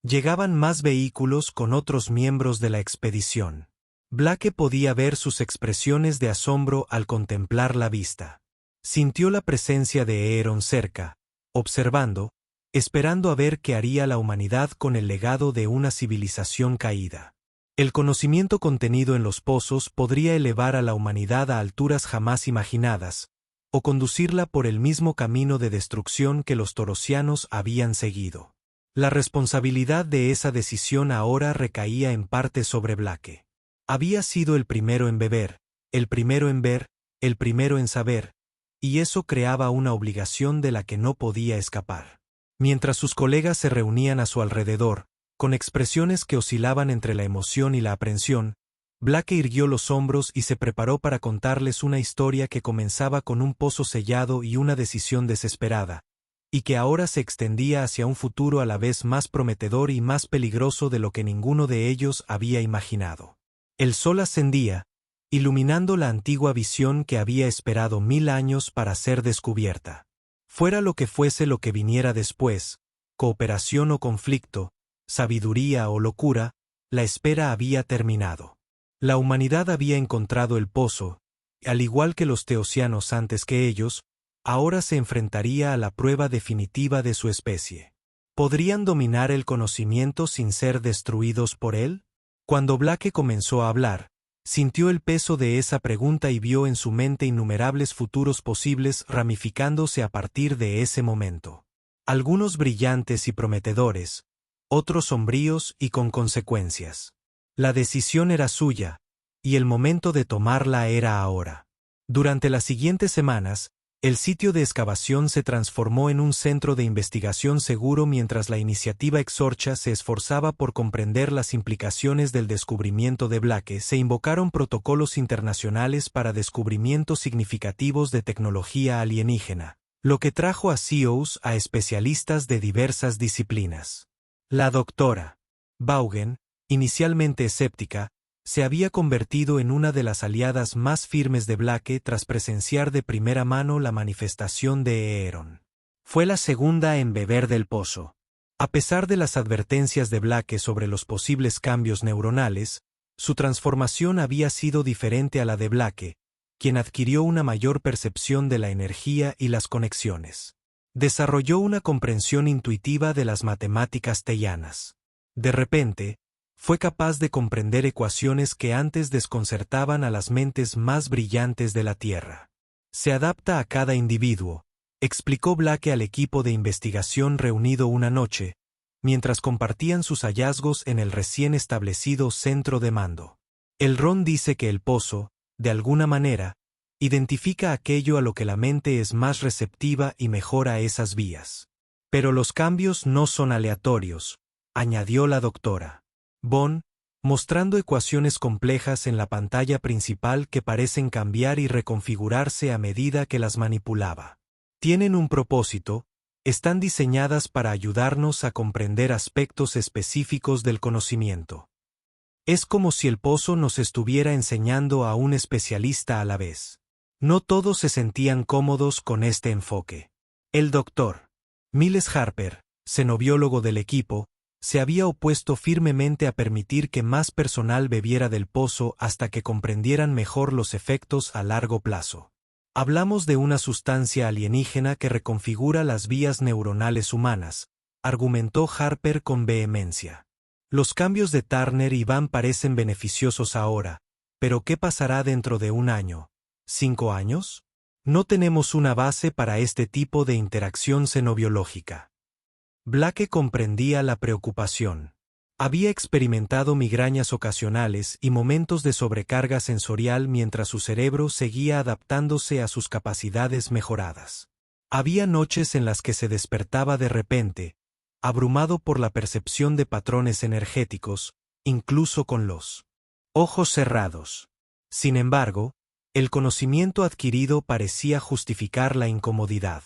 Llegaban más vehículos con otros miembros de la expedición. Blake podía ver sus expresiones de asombro al contemplar la vista. Sintió la presencia de Aeron cerca, observando, esperando a ver qué haría la humanidad con el legado de una civilización caída. El conocimiento contenido en los pozos podría elevar a la humanidad a alturas jamás imaginadas, o conducirla por el mismo camino de destrucción que los torosianos habían seguido. La responsabilidad de esa decisión ahora recaía en parte sobre Blake. Había sido el primero en beber, el primero en ver, el primero en saber, y eso creaba una obligación de la que no podía escapar. Mientras sus colegas se reunían a su alrededor, con expresiones que oscilaban entre la emoción y la aprensión, Blake irguió los hombros y se preparó para contarles una historia que comenzaba con un pozo sellado y una decisión desesperada, y que ahora se extendía hacia un futuro a la vez más prometedor y más peligroso de lo que ninguno de ellos había imaginado. El sol ascendía, iluminando la antigua visión que había esperado 1000 años para ser descubierta. Fuera lo que fuese lo que viniera después, cooperación o conflicto, sabiduría o locura, la espera había terminado. La humanidad había encontrado el pozo, y al igual que los teosianos antes que ellos, ahora se enfrentaría a la prueba definitiva de su especie. ¿Podrían dominar el conocimiento sin ser destruidos por él? Cuando Blake comenzó a hablar, sintió el peso de esa pregunta y vio en su mente innumerables futuros posibles ramificándose a partir de ese momento. Algunos brillantes y prometedores, otros sombríos y con consecuencias. La decisión era suya, y el momento de tomarla era ahora. Durante las siguientes semanas, el sitio de excavación se transformó en un centro de investigación seguro mientras la iniciativa Exorcha se esforzaba por comprender las implicaciones del descubrimiento de Blake. Se invocaron protocolos internacionales para descubrimientos significativos de tecnología alienígena, lo que trajo a CEOs a especialistas de diversas disciplinas. La doctora Vaughan, inicialmente escéptica, se había convertido en una de las aliadas más firmes de Blake tras presenciar de primera mano la manifestación de Aeron. Fue la segunda en beber del pozo. A pesar de las advertencias de Blake sobre los posibles cambios neuronales, su transformación había sido diferente a la de Blake, quien adquirió una mayor percepción de la energía y las conexiones. Desarrolló una comprensión intuitiva de las matemáticas teyanas. De repente, fue capaz de comprender ecuaciones que antes desconcertaban a las mentes más brillantes de la Tierra. Se adapta a cada individuo, explicó Blake al equipo de investigación reunido una noche, mientras compartían sus hallazgos en el recién establecido centro de mando. El Ron dice que el pozo, de alguna manera, identifica aquello a lo que la mente es más receptiva y mejora esas vías. Pero los cambios no son aleatorios, añadió la doctora Von, mostrando ecuaciones complejas en la pantalla principal que parecen cambiar y reconfigurarse a medida que las manipulaba. Tienen un propósito, están diseñadas para ayudarnos a comprender aspectos específicos del conocimiento. Es como si el pozo nos estuviera enseñando a un especialista a la vez. No todos se sentían cómodos con este enfoque. El doctor Miles Harper, xenobiólogo del equipo, se había opuesto firmemente a permitir que más personal bebiera del pozo hasta que comprendieran mejor los efectos a largo plazo. Hablamos de una sustancia alienígena que reconfigura las vías neuronales humanas, argumentó Harper con vehemencia. Los cambios de Turner y Van parecen beneficiosos ahora, pero ¿qué pasará dentro de 1 año? ¿5 años? No tenemos una base para este tipo de interacción xenobiológica. Blake comprendía la preocupación. Había experimentado migrañas ocasionales y momentos de sobrecarga sensorial mientras su cerebro seguía adaptándose a sus capacidades mejoradas. Había noches en las que se despertaba de repente, abrumado por la percepción de patrones energéticos, incluso con los ojos cerrados. Sin embargo, el conocimiento adquirido parecía justificar la incomodidad.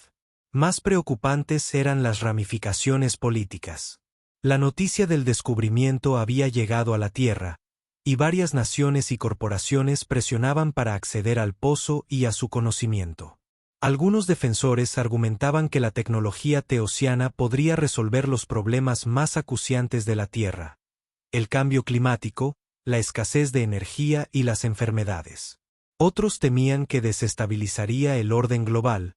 Más preocupantes eran las ramificaciones políticas. La noticia del descubrimiento había llegado a la Tierra, y varias naciones y corporaciones presionaban para acceder al pozo y a su conocimiento. Algunos defensores argumentaban que la tecnología teosiana podría resolver los problemas más acuciantes de la Tierra: el cambio climático, la escasez de energía y las enfermedades. Otros temían que desestabilizaría el orden global,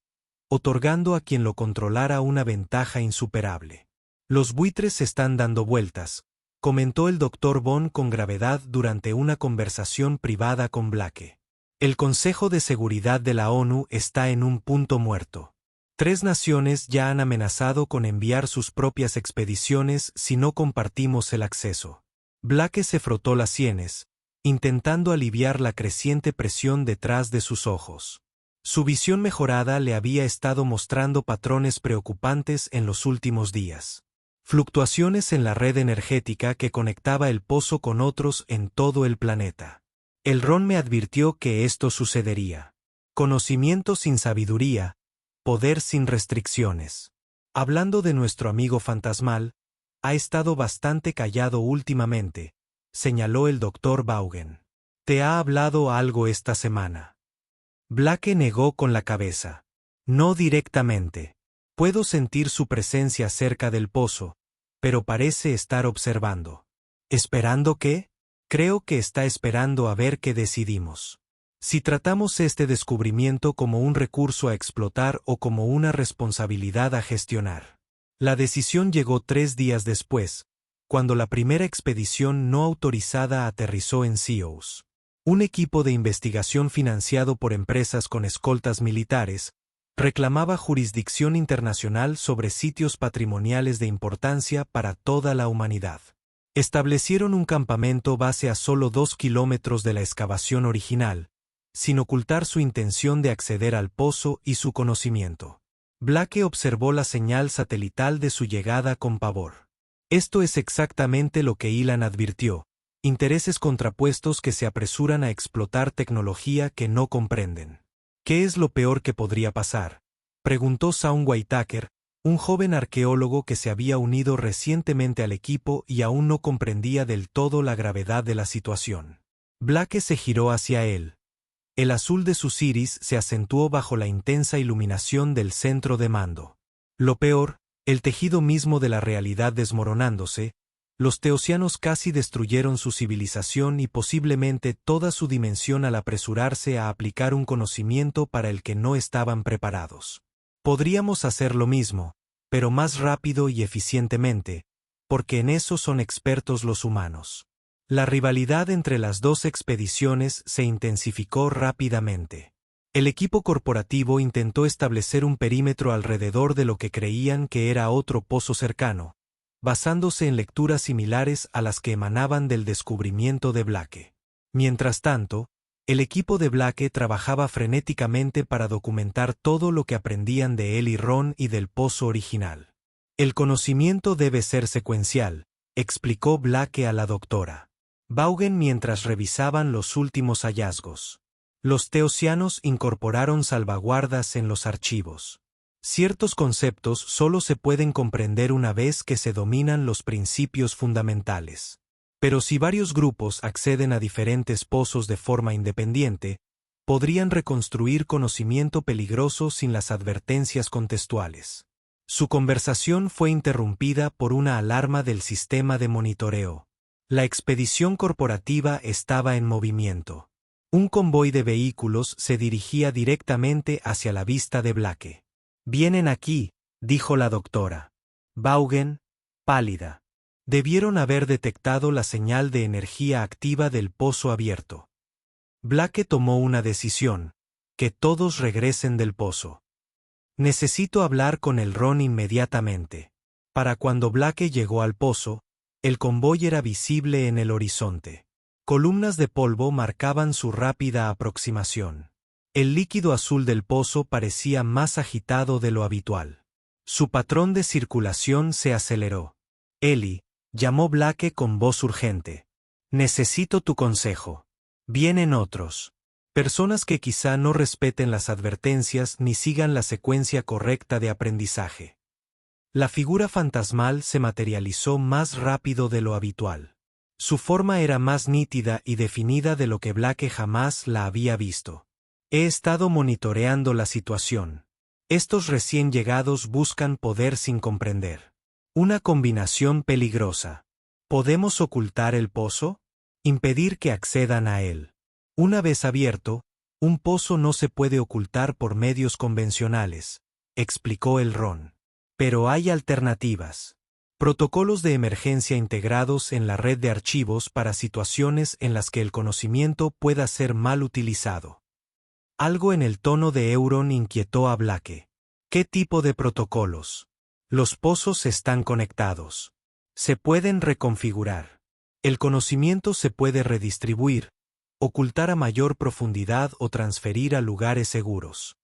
otorgando a quien lo controlara una ventaja insuperable. Los buitres están dando vueltas, comentó el Dr. Bond con gravedad durante una conversación privada con Blake. El Consejo de Seguridad de la ONU está en un punto muerto. 3 naciones ya han amenazado con enviar sus propias expediciones si no compartimos el acceso. Blake se frotó las sienes, intentando aliviar la creciente presión detrás de sus ojos. Su visión mejorada le había estado mostrando patrones preocupantes en los últimos días. Fluctuaciones en la red energética que conectaba el pozo con otros en todo el planeta. El Ron me advirtió que esto sucedería. Conocimiento sin sabiduría, poder sin restricciones. Hablando de nuestro amigo fantasmal, ha estado bastante callado últimamente, señaló el Dr. Vaughan. ¿Te ha hablado algo esta semana? Blake negó con la cabeza. No directamente. Puedo sentir su presencia cerca del pozo, pero parece estar observando. ¿Esperando qué? Creo que está esperando a ver qué decidimos. Si tratamos este descubrimiento como un recurso a explotar o como una responsabilidad a gestionar. La decisión llegó 3 días después, cuando la primera expedición no autorizada aterrizó en Seos. Un equipo de investigación financiado por empresas con escoltas militares reclamaba jurisdicción internacional sobre sitios patrimoniales de importancia para toda la humanidad. Establecieron un campamento base a solo 2 kilómetros de la excavación original, sin ocultar su intención de acceder al pozo y su conocimiento. Blake observó la señal satelital de su llegada con pavor. Esto es exactamente lo que Ilan advirtió: intereses contrapuestos que se apresuran a explotar tecnología que no comprenden. ¿Qué es lo peor que podría pasar?, preguntó Shaun Whitaker, un joven arqueólogo que se había unido recientemente al equipo y aún no comprendía del todo la gravedad de la situación. Blake se giró hacia él. El azul de sus iris se acentuó bajo la intensa iluminación del centro de mando. Lo peor, el tejido mismo de la realidad desmoronándose. Los teosianos casi destruyeron su civilización y posiblemente toda su dimensión al apresurarse a aplicar un conocimiento para el que no estaban preparados. Podríamos hacer lo mismo, pero más rápido y eficientemente, porque en eso son expertos los humanos. La rivalidad entre las 2 expediciones se intensificó rápidamente. El equipo corporativo intentó establecer un perímetro alrededor de lo que creían que era otro pozo cercano, basándose en lecturas similares a las que emanaban del descubrimiento de Blake. Mientras tanto, el equipo de Blake trabajaba frenéticamente para documentar todo lo que aprendían de él y Ron y del pozo original. El conocimiento debe ser secuencial, explicó Blake a la doctora Vaughan mientras revisaban los últimos hallazgos. Los teosianos incorporaron salvaguardas en los archivos. Ciertos conceptos solo se pueden comprender una vez que se dominan los principios fundamentales. Pero si varios grupos acceden a diferentes pozos de forma independiente, podrían reconstruir conocimiento peligroso sin las advertencias contextuales. Su conversación fue interrumpida por una alarma del sistema de monitoreo. La expedición corporativa estaba en movimiento. Un convoy de vehículos se dirigía directamente hacia la vista de Blake. «Vienen aquí», dijo la doctora Vaughan, pálida. Debieron haber detectado la señal de energía activa del pozo abierto. Blake tomó una decisión: que todos regresen del pozo. Necesito hablar con el Ron inmediatamente. Para cuando Blake llegó al pozo, El convoy era visible en el horizonte. Columnas de polvo marcaban su rápida aproximación. El líquido azul del pozo parecía más agitado de lo habitual. Su patrón de circulación se aceleró. Ellie, llamó Blake con voz urgente. Necesito tu consejo. Vienen otros. Personas que quizá no respeten las advertencias ni sigan la secuencia correcta de aprendizaje. La figura fantasmal se materializó más rápido de lo habitual. Su forma era más nítida y definida de lo que Blake jamás la había visto. He estado monitoreando la situación. Estos recién llegados buscan poder sin comprender. Una combinación peligrosa. ¿Podemos ocultar el pozo? Impedir que accedan a él. Una vez abierto, un pozo no se puede ocultar por medios convencionales, explicó el Ron. Pero hay alternativas. Protocolos de emergencia integrados en la red de archivos para situaciones en las que el conocimiento pueda ser mal utilizado. Algo en el tono de Euron inquietó a Blake. ¿Qué tipo de protocolos? Los pozos están conectados. Se pueden reconfigurar. El conocimiento se puede redistribuir, ocultar a mayor profundidad o transferir a lugares seguros.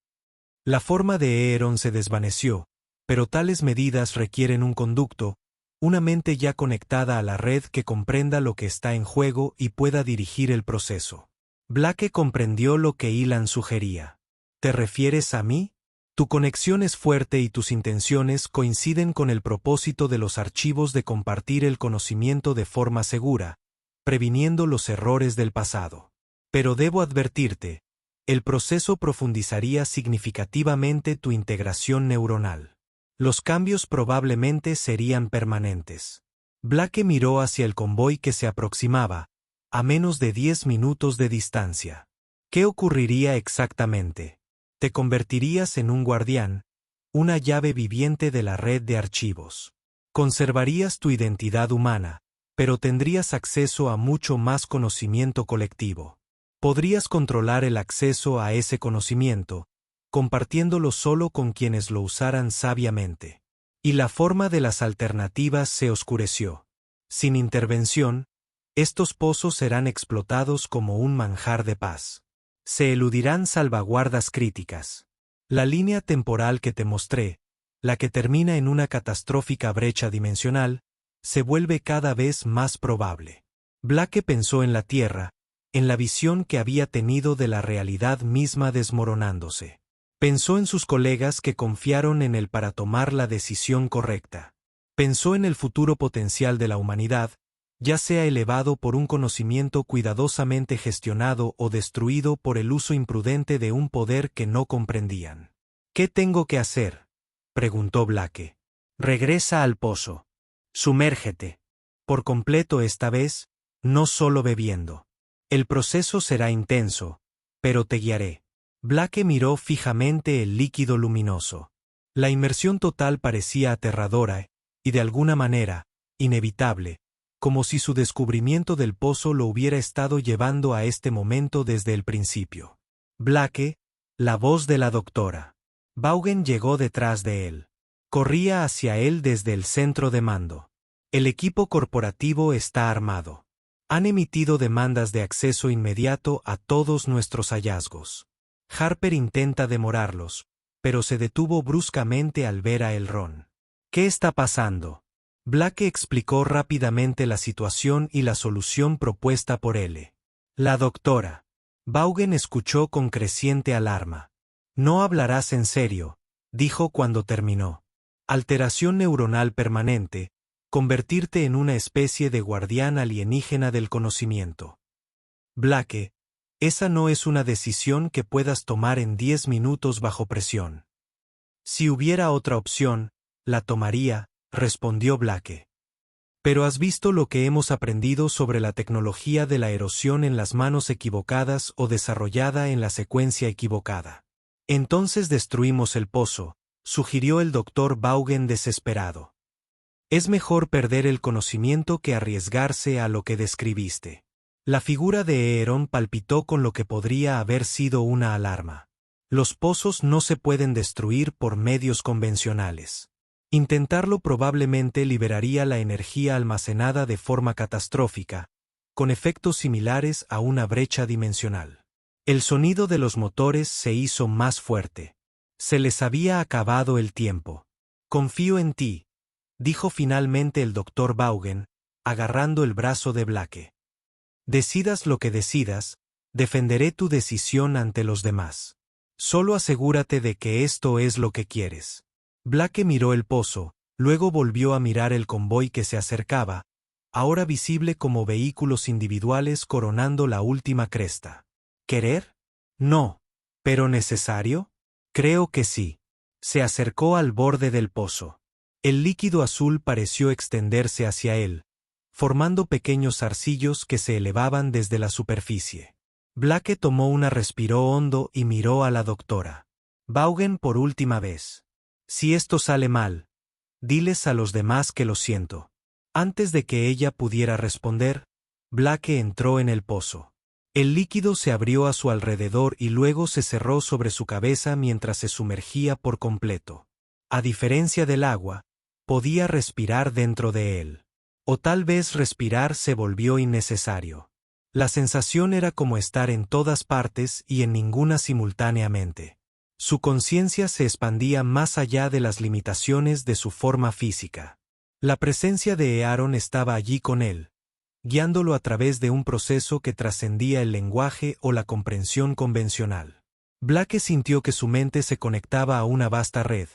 La forma de Euron se desvaneció, pero tales medidas requieren un conducto, una mente ya conectada a la red que comprenda lo que está en juego y pueda dirigir el proceso. Blake comprendió lo que Ilan sugería. ¿Te refieres a mí? Tu conexión es fuerte y tus intenciones coinciden con el propósito de los archivos de compartir el conocimiento de forma segura, previniendo los errores del pasado. Pero debo advertirte, el proceso profundizaría significativamente tu integración neuronal. Los cambios probablemente serían permanentes. Blake miró hacia el convoy que se aproximaba, a menos de 10 minutos de distancia. ¿Qué ocurriría exactamente? Te convertirías en un guardián, una llave viviente de la red de archivos. Conservarías tu identidad humana, pero tendrías acceso a mucho más conocimiento colectivo. Podrías controlar el acceso a ese conocimiento, compartiéndolo solo con quienes lo usaran sabiamente. Y la forma de las alternativas se oscureció. Sin intervención, estos pozos serán explotados como un manjar de paz. Se eludirán salvaguardas críticas. La línea temporal que te mostré, la que termina en una catastrófica brecha dimensional, se vuelve cada vez más probable. Blake pensó en la Tierra, en la visión que había tenido de la realidad misma desmoronándose. Pensó en sus colegas que confiaron en él para tomar la decisión correcta. Pensó en el futuro potencial de la humanidad, ya sea elevado por un conocimiento cuidadosamente gestionado o destruido por el uso imprudente de un poder que no comprendían. ¿Qué tengo que hacer?, preguntó Blake. Regresa al pozo. Sumérgete. Por completo esta vez, no solo bebiendo. El proceso será intenso, pero te guiaré. Blake miró fijamente el líquido luminoso. La inmersión total parecía aterradora y, de alguna manera, inevitable, como si su descubrimiento del pozo lo hubiera estado llevando a este momento desde el principio. Blake, la voz de la doctora. Vaughan llegó detrás de él. Corría hacia él desde el centro de mando. El equipo corporativo está armado. Han emitido demandas de acceso inmediato a todos nuestros hallazgos. Harper intenta demorarlos, pero se detuvo bruscamente al ver a Elrond. ¿Qué está pasando? Blake explicó rápidamente la situación y la solución propuesta por L. La doctora. Vaughan escuchó con creciente alarma. No hablarás en serio, dijo cuando terminó. Alteración neuronal permanente, convertirte en una especie de guardián alienígena del conocimiento. Blake, esa no es una decisión que puedas tomar en 10 minutos bajo presión. Si hubiera otra opción, la tomaría, respondió Blake. Pero has visto lo que hemos aprendido sobre la tecnología de la erosión en las manos equivocadas o desarrollada en la secuencia equivocada. Entonces destruimos el pozo, sugirió el Dr. Vaughan desesperado. Es mejor perder el conocimiento que arriesgarse a lo que describiste. La figura de Euron palpitó con lo que podría haber sido una alarma. Los pozos no se pueden destruir por medios convencionales. Intentarlo probablemente liberaría la energía almacenada de forma catastrófica, con efectos similares a una brecha dimensional. El sonido de los motores se hizo más fuerte. Se les había acabado el tiempo. Confío en ti, dijo finalmente el Dr. Vaughan, agarrando el brazo de Blake. Decidas lo que decidas, defenderé tu decisión ante los demás. Solo asegúrate de que esto es lo que quieres. Blake miró el pozo, luego volvió a mirar el convoy que se acercaba, ahora visible como vehículos individuales coronando la última cresta. ¿Querer? No. ¿Pero necesario? Creo que sí. Se acercó al borde del pozo. El líquido azul pareció extenderse hacia él, formando pequeños zarcillos que se elevaban desde la superficie. Blake tomó una respiró hondo y miró a la doctora. Vaughan por última vez. Si esto sale mal, diles a los demás que lo siento. Antes de que ella pudiera responder, Blake entró en el pozo. El líquido se abrió a su alrededor y luego se cerró sobre su cabeza mientras se sumergía por completo. A diferencia del agua, podía respirar dentro de él. O tal vez respirar se volvió innecesario. La sensación era como estar en todas partes y en ninguna simultáneamente. Su conciencia se expandía más allá de las limitaciones de su forma física. La presencia de Aaron estaba allí con él, guiándolo a través de un proceso que trascendía el lenguaje o la comprensión convencional. Blake sintió que su mente se conectaba a una vasta red,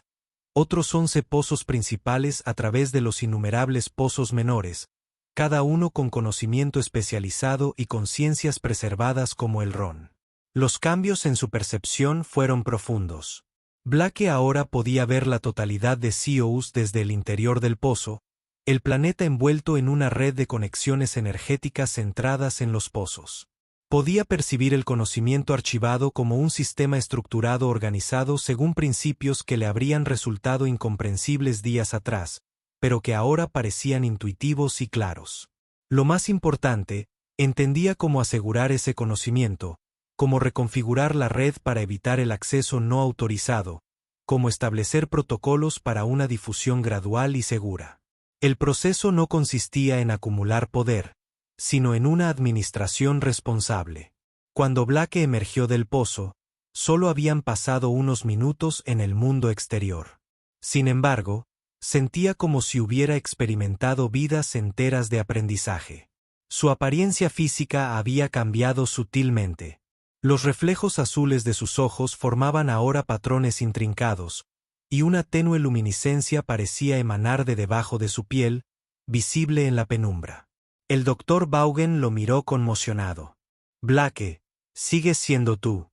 otros 11 pozos principales a través de los innumerables pozos menores, cada uno con conocimiento especializado y conciencias preservadas como el Ron. Los cambios en su percepción fueron profundos. Blake ahora podía ver la totalidad de Zeus desde el interior del pozo, el planeta envuelto en una red de conexiones energéticas centradas en los pozos. Podía percibir el conocimiento archivado como un sistema estructurado organizado según principios que le habrían resultado incomprensibles días atrás, pero que ahora parecían intuitivos y claros. Lo más importante, entendía cómo asegurar ese conocimiento, cómo reconfigurar la red para evitar el acceso no autorizado, cómo establecer protocolos para una difusión gradual y segura. El proceso no consistía en acumular poder, sino en una administración responsable. Cuando Blake emergió del pozo, solo habían pasado unos minutos en el mundo exterior. Sin embargo, sentía como si hubiera experimentado vidas enteras de aprendizaje. Su apariencia física había cambiado sutilmente. Los reflejos azules de sus ojos formaban ahora patrones intrincados, y una tenue luminiscencia parecía emanar de debajo de su piel, visible en la penumbra. El Dr. Vaughan lo miró conmocionado. Blake, sigues siendo tú.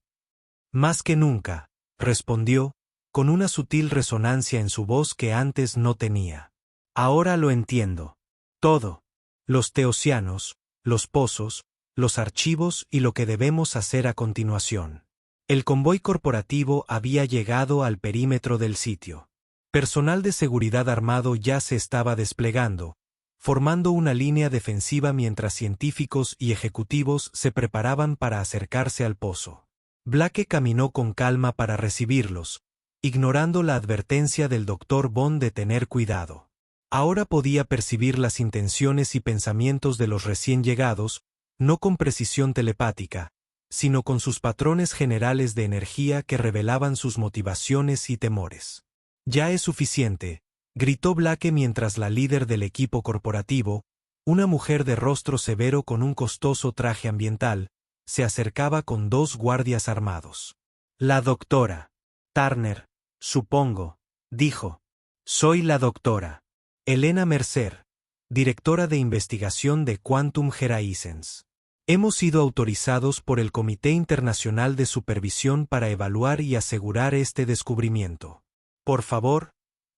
Más que nunca, respondió, con una sutil resonancia en su voz que antes no tenía. Ahora lo entiendo. Todo. Los teosianos, los pozos, los archivos y lo que debemos hacer a continuación. El convoy corporativo había llegado al perímetro del sitio. Personal de seguridad armado ya se estaba desplegando, formando una línea defensiva mientras científicos y ejecutivos se preparaban para acercarse al pozo. Blake caminó con calma para recibirlos, ignorando la advertencia del Dr. Bond de tener cuidado. Ahora podía percibir las intenciones y pensamientos de los recién llegados, no con precisión telepática, sino con sus patrones generales de energía que revelaban sus motivaciones y temores. Ya es suficiente, gritó Blake mientras la líder del equipo corporativo, una mujer de rostro severo con un costoso traje ambiental, se acercaba con 2 guardias armados. La doctora. Turner, supongo, dijo. Soy la doctora Elena Mercer, directora de investigación de Quantum Horizons. Hemos sido autorizados por el Comité Internacional de Supervisión para evaluar y asegurar este descubrimiento. Por favor,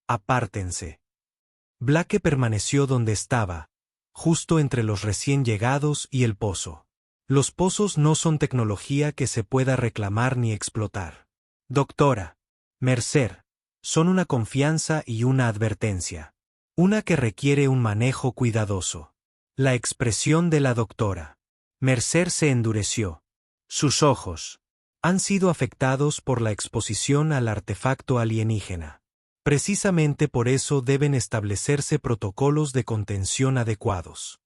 apártense. Blake permaneció donde estaba, justo entre los recién llegados y el pozo. Los pozos no son tecnología que se pueda reclamar ni explotar. Doctora Mercer, son una confianza y una advertencia. Una que requiere un manejo cuidadoso. La expresión de la doctora Mercer se endureció. Sus ojos han sido afectados por la exposición al artefacto alienígena. Precisamente por eso deben establecerse protocolos de contención adecuados.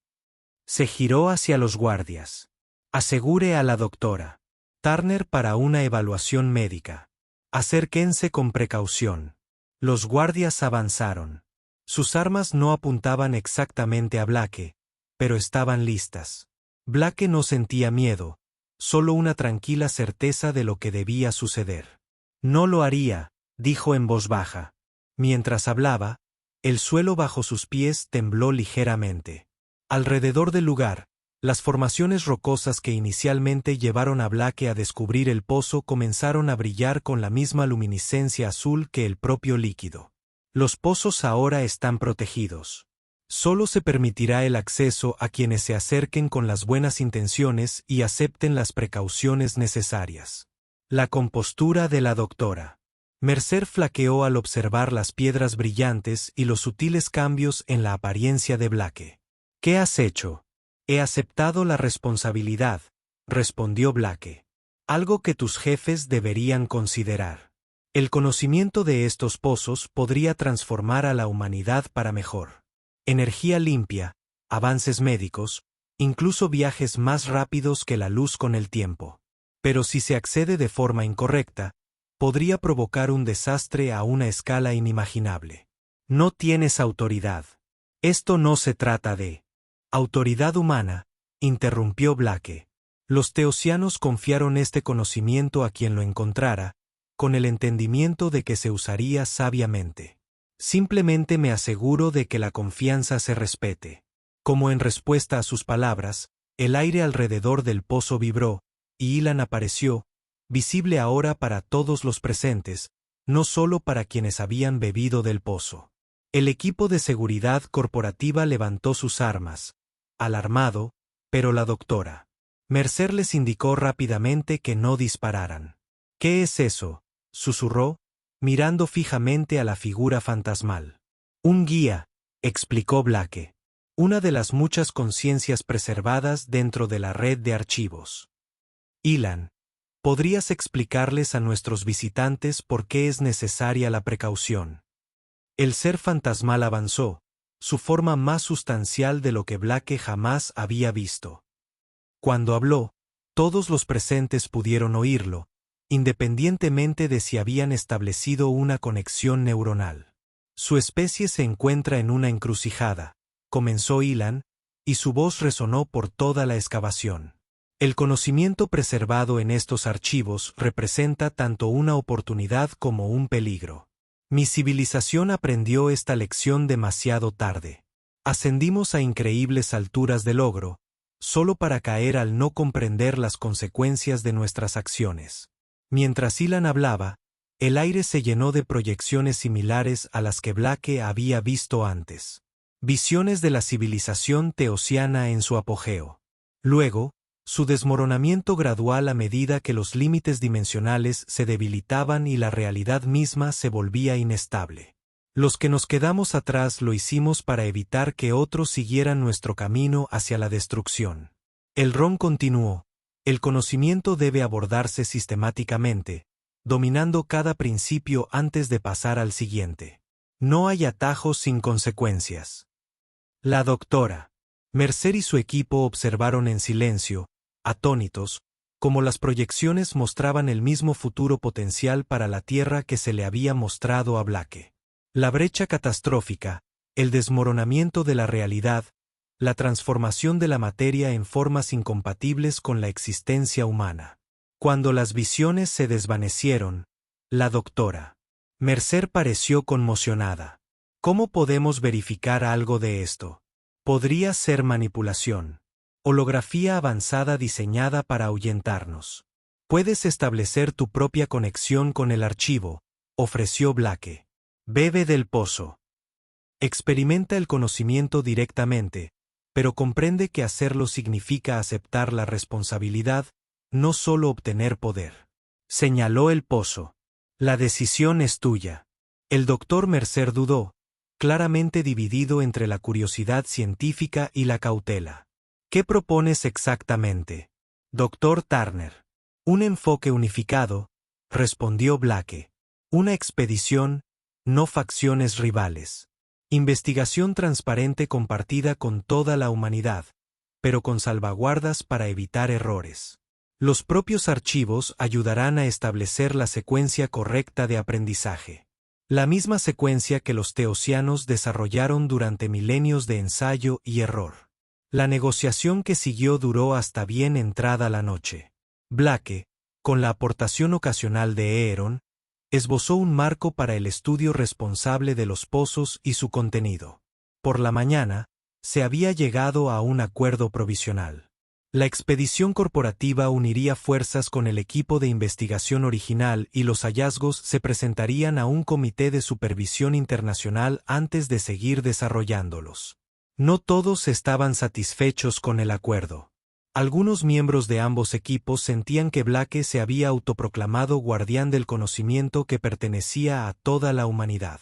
Se giró hacia los guardias. Asegure a la doctora Turner para una evaluación médica. Acérquense con precaución. Los guardias avanzaron. Sus armas no apuntaban exactamente a Blake, pero estaban listas. Blake no sentía miedo, solo una tranquila certeza de lo que debía suceder. No lo haría, dijo en voz baja. Mientras hablaba, el suelo bajo sus pies tembló ligeramente. Alrededor del lugar, las formaciones rocosas que inicialmente llevaron a Blake a descubrir el pozo comenzaron a brillar con la misma luminiscencia azul que el propio líquido. Los pozos ahora están protegidos. Solo se permitirá el acceso a quienes se acerquen con las buenas intenciones y acepten las precauciones necesarias. La compostura de la doctora Mercer flaqueó al observar las piedras brillantes y los sutiles cambios en la apariencia de Blake. ¿Qué has hecho? He aceptado la responsabilidad, respondió Blake. Algo que tus jefes deberían considerar. El conocimiento de estos pozos podría transformar a la humanidad para mejor. Energía limpia, avances médicos, incluso viajes más rápidos que la luz con el tiempo. Pero si se accede de forma incorrecta, podría provocar un desastre a una escala inimaginable. No tienes autoridad. Esto no se trata de autoridad humana, interrumpió Blake. Los teosianos confiaron este conocimiento a quien lo encontrara, con el entendimiento de que se usaría sabiamente. Simplemente me aseguro de que la confianza se respete. Como en respuesta a sus palabras, el aire alrededor del pozo vibró, y Ilan apareció, visible ahora para todos los presentes, no solo para quienes habían bebido del pozo. El equipo de seguridad corporativa levantó sus armas, alarmado, pero la doctora Mercer les indicó rápidamente que no dispararan. ¿Qué es eso?, susurró, mirando fijamente a la figura fantasmal. Un guía, explicó Blake. Una de las muchas conciencias preservadas dentro de la red de archivos. Ilan, ¿podrías explicarles a nuestros visitantes por qué es necesaria la precaución? El ser fantasmal avanzó, su forma más sustancial de lo que Blake jamás había visto. Cuando habló, todos los presentes pudieron oírlo, independientemente de si habían establecido una conexión neuronal. Su especie se encuentra en una encrucijada, comenzó Ilan, y su voz resonó por toda la excavación. El conocimiento preservado en estos archivos representa tanto una oportunidad como un peligro. Mi civilización aprendió esta lección demasiado tarde. Ascendimos a increíbles alturas de logro, solo para caer al no comprender las consecuencias de nuestras acciones. Mientras Ilan hablaba, el aire se llenó de proyecciones similares a las que Blake había visto antes. Visiones de la civilización teosiana en su apogeo. Luego, su desmoronamiento gradual a medida que los límites dimensionales se debilitaban y la realidad misma se volvía inestable. Los que nos quedamos atrás lo hicimos para evitar que otros siguieran nuestro camino hacia la destrucción. El Ron continuó. El conocimiento debe abordarse sistemáticamente, dominando cada principio antes de pasar al siguiente. No hay atajos sin consecuencias. La doctora Mercer y su equipo observaron en silencio, atónitos, como las proyecciones mostraban el mismo futuro potencial para la Tierra que se le había mostrado a Blake. La brecha catastrófica, el desmoronamiento de la realidad, la transformación de la materia en formas incompatibles con la existencia humana. Cuando las visiones se desvanecieron, la doctora Mercer pareció conmocionada. ¿Cómo podemos verificar algo de esto? Podría ser manipulación. Holografía avanzada diseñada para ahuyentarnos. Puedes establecer tu propia conexión con el archivo, ofreció Blake. Bebe del pozo. Experimenta el conocimiento directamente, pero comprende que hacerlo significa aceptar la responsabilidad, no solo obtener poder. Señaló el pozo. La decisión es tuya. El doctor Mercer dudó, claramente dividido entre la curiosidad científica y la cautela. ¿Qué propones exactamente, Dr. Turner? Un enfoque unificado, respondió Blake. Una expedición, no facciones rivales. Investigación transparente compartida con toda la humanidad, pero con salvaguardas para evitar errores. Los propios archivos ayudarán a establecer la secuencia correcta de aprendizaje. La misma secuencia que los teosianos desarrollaron durante milenios de ensayo y error. La negociación que siguió duró hasta bien entrada la noche. Blake, con la aportación ocasional de Aeron, esbozó un marco para el estudio responsable de los pozos y su contenido. Por la mañana, se había llegado a un acuerdo provisional. La expedición corporativa uniría fuerzas con el equipo de investigación original y los hallazgos se presentarían a un comité de supervisión internacional antes de seguir desarrollándolos. No todos estaban satisfechos con el acuerdo. Algunos miembros de ambos equipos sentían que Blake se había autoproclamado guardián del conocimiento que pertenecía a toda la humanidad.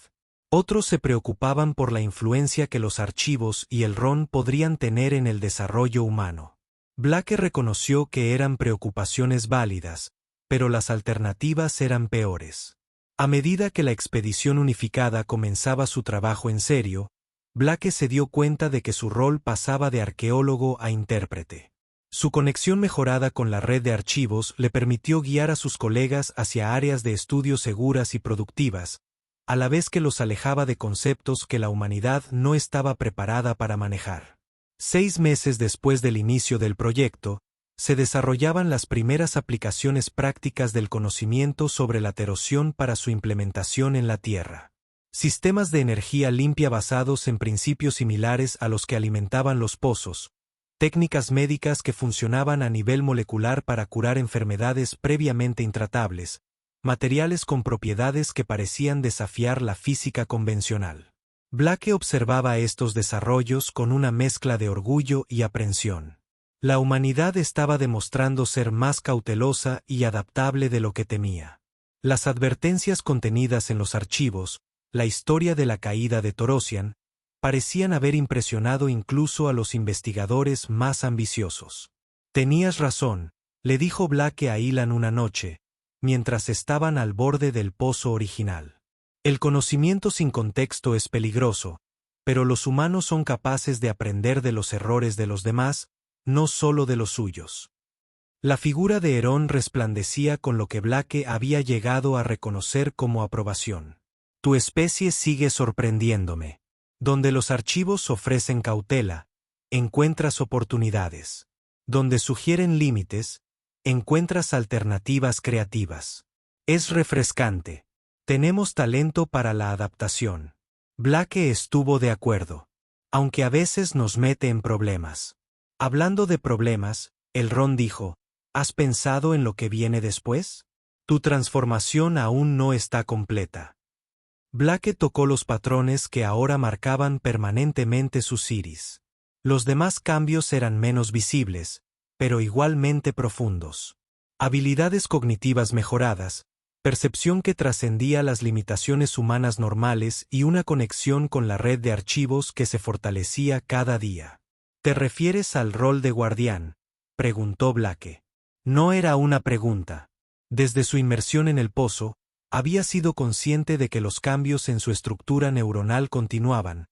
Otros se preocupaban por la influencia que los archivos y el RON podrían tener en el desarrollo humano. Blake reconoció que eran preocupaciones válidas, pero las alternativas eran peores. A medida que la expedición unificada comenzaba su trabajo en serio, Blake se dio cuenta de que su rol pasaba de arqueólogo a intérprete. Su conexión mejorada con la red de archivos le permitió guiar a sus colegas hacia áreas de estudio seguras y productivas, a la vez que los alejaba de conceptos que la humanidad no estaba preparada para manejar. 6 meses después del inicio del proyecto, se desarrollaban las primeras aplicaciones prácticas del conocimiento sobre la erosión para su implementación en la Tierra. Sistemas de energía limpia basados en principios similares a los que alimentaban los pozos, técnicas médicas que funcionaban a nivel molecular para curar enfermedades previamente intratables, materiales con propiedades que parecían desafiar la física convencional. Blake observaba estos desarrollos con una mezcla de orgullo y aprensión. La humanidad estaba demostrando ser más cautelosa y adaptable de lo que temía. Las advertencias contenidas en los archivos, la historia de la caída de Torosian, parecían haber impresionado incluso a los investigadores más ambiciosos. «Tenías razón», le dijo Blake a Ilan una noche, mientras estaban al borde del pozo original. El conocimiento sin contexto es peligroso, pero los humanos son capaces de aprender de los errores de los demás, no solo de los suyos. La figura de Herón resplandecía con lo que Blake había llegado a reconocer como aprobación. «Tu especie sigue sorprendiéndome. Donde los archivos ofrecen cautela, encuentras oportunidades. Donde sugieren límites, encuentras alternativas creativas. Es refrescante. Tenemos talento para la adaptación». Blake estuvo de acuerdo. Aunque a veces nos mete en problemas. Hablando de problemas, el Ron dijo, ¿has pensado en lo que viene después? Tu transformación aún no está completa. Blake tocó los patrones que ahora marcaban permanentemente sus iris. Los demás cambios eran menos visibles, pero igualmente profundos. Habilidades cognitivas mejoradas, percepción que trascendía las limitaciones humanas normales y una conexión con la red de archivos que se fortalecía cada día. ¿Te refieres al rol de guardián?, preguntó Blake. No era una pregunta. Desde su inmersión en el pozo, había sido consciente de que los cambios en su estructura neuronal continuaban,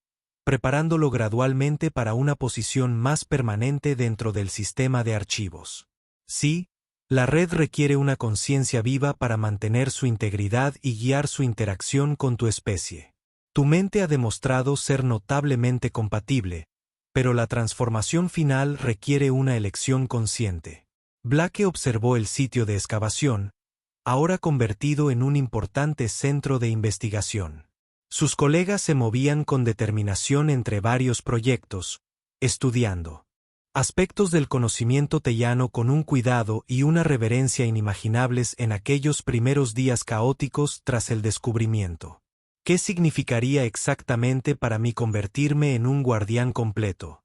preparándolo gradualmente para una posición más permanente dentro del sistema de archivos. Sí, la red requiere una conciencia viva para mantener su integridad y guiar su interacción con tu especie. Tu mente ha demostrado ser notablemente compatible, pero la transformación final requiere una elección consciente. Blake observó el sitio de excavación, ahora convertido en un importante centro de investigación. Sus colegas se movían con determinación entre varios proyectos, estudiando aspectos del conocimiento teyano con un cuidado y una reverencia inimaginables en aquellos primeros días caóticos tras el descubrimiento. ¿Qué significaría exactamente para mí convertirme en un guardián completo?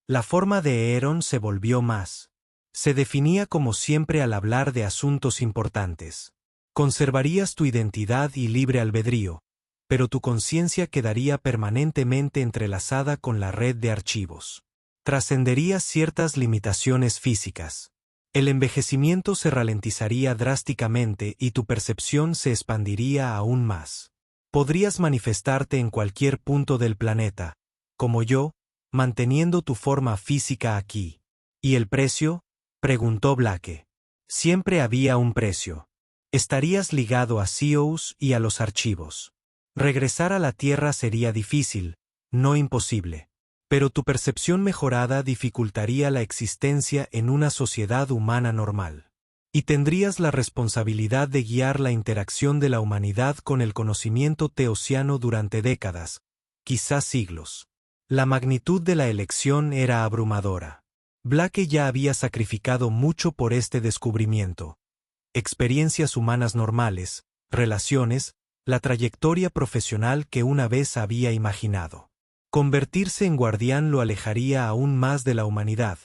La forma de Aeron se volvió más. Se definía como siempre al hablar de asuntos importantes. Conservarías tu identidad y libre albedrío, pero tu conciencia quedaría permanentemente entrelazada con la red de archivos. Trascenderías ciertas limitaciones físicas. El envejecimiento se ralentizaría drásticamente y tu percepción se expandiría aún más. Podrías manifestarte en cualquier punto del planeta, como yo, manteniendo tu forma física aquí. ¿Y el precio?, preguntó Blake. Siempre había un precio. Estarías ligado a Zeus y a los archivos. Regresar a la Tierra sería difícil, no imposible. Pero tu percepción mejorada dificultaría la existencia en una sociedad humana normal. Y tendrías la responsabilidad de guiar la interacción de la humanidad con el conocimiento teosiano durante décadas, quizás siglos. La magnitud de la elección era abrumadora. Blake ya había sacrificado mucho por este descubrimiento. Experiencias humanas normales, relaciones, la trayectoria profesional que una vez había imaginado. Convertirse en guardián lo alejaría aún más de la humanidad,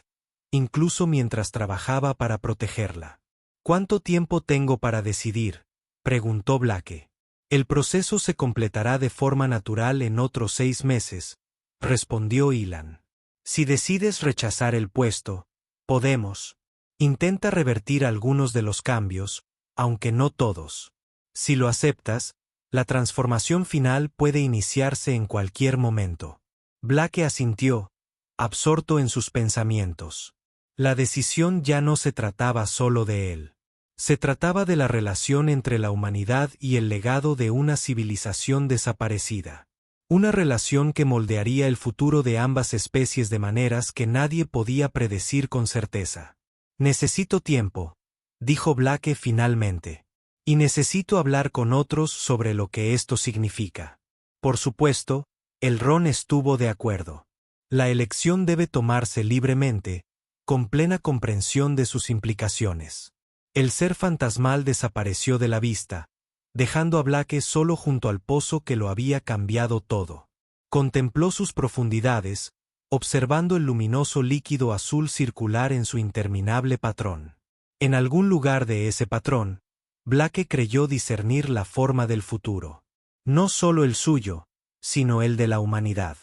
incluso mientras trabajaba para protegerla. ¿Cuánto tiempo tengo para decidir?, preguntó Blake. El proceso se completará de forma natural en otros 6 meses, respondió Ilan. Si decides rechazar el puesto, podemos. Intenta revertir algunos de los cambios, aunque no todos. Si lo aceptas, la transformación final puede iniciarse en cualquier momento. Blake asintió, absorto en sus pensamientos. La decisión ya no se trataba solo de él. Se trataba de la relación entre la humanidad y el legado de una civilización desaparecida. Una relación que moldearía el futuro de ambas especies de maneras que nadie podía predecir con certeza. Necesito tiempo, dijo Blake finalmente. Y necesito hablar con otros sobre lo que esto significa. Por supuesto, el Ron estuvo de acuerdo. La elección debe tomarse libremente, con plena comprensión de sus implicaciones. El ser fantasmal desapareció de la vista, dejando a Blake solo junto al pozo que lo había cambiado todo. Contempló sus profundidades, observando el luminoso líquido azul circular en su interminable patrón. En algún lugar de ese patrón, Blake creyó discernir la forma del futuro. No solo el suyo, sino el de la humanidad.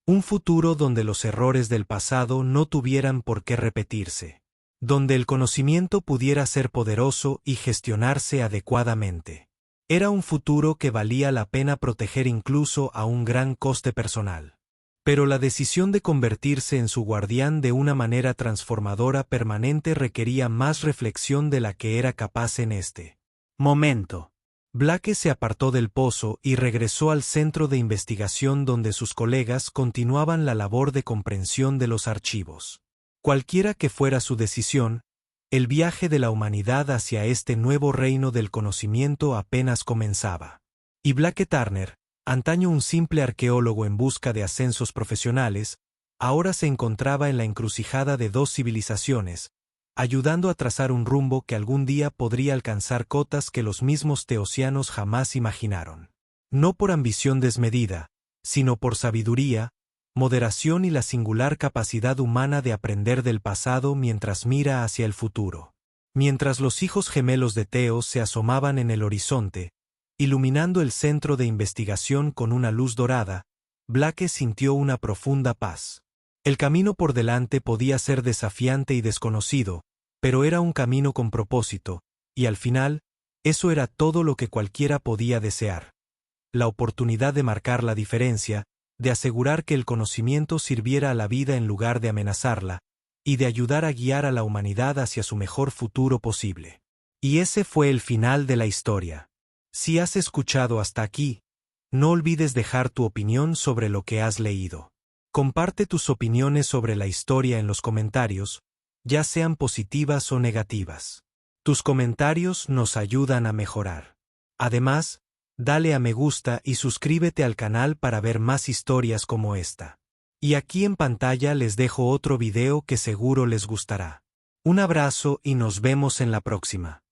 Un futuro donde los errores del pasado no tuvieran por qué repetirse. Donde el conocimiento pudiera ser poderoso y gestionarse adecuadamente. Era un futuro que valía la pena proteger incluso a un gran coste personal. Pero la decisión de convertirse en su guardián de una manera transformadora permanente requería más reflexión de la que era capaz en este momento. Blake se apartó del pozo y regresó al centro de investigación donde sus colegas continuaban la labor de comprensión de los archivos. Cualquiera que fuera su decisión, el viaje de la humanidad hacia este nuevo reino del conocimiento apenas comenzaba. Y Blake Turner, antaño un simple arqueólogo en busca de ascensos profesionales, ahora se encontraba en la encrucijada de 2 civilizaciones, ayudando a trazar un rumbo que algún día podría alcanzar cotas que los mismos teosianos jamás imaginaron. No por ambición desmedida, sino por sabiduría, moderación y la singular capacidad humana de aprender del pasado mientras mira hacia el futuro. Mientras los hijos gemelos de Teos se asomaban en el horizonte, iluminando el centro de investigación con una luz dorada, Blake sintió una profunda paz. El camino por delante podía ser desafiante y desconocido, pero era un camino con propósito, y al final, eso era todo lo que cualquiera podía desear. La oportunidad de marcar la diferencia, de asegurar que el conocimiento sirviera a la vida en lugar de amenazarla, y de ayudar a guiar a la humanidad hacia su mejor futuro posible. Y ese fue el final de la historia. Si has escuchado hasta aquí, no olvides dejar tu opinión sobre lo que has leído. Comparte tus opiniones sobre la historia en los comentarios, ya sean positivas o negativas. Tus comentarios nos ayudan a mejorar. Además, dale a me gusta y suscríbete al canal para ver más historias como esta. Y aquí en pantalla les dejo otro video que seguro les gustará. Un abrazo y nos vemos en la próxima.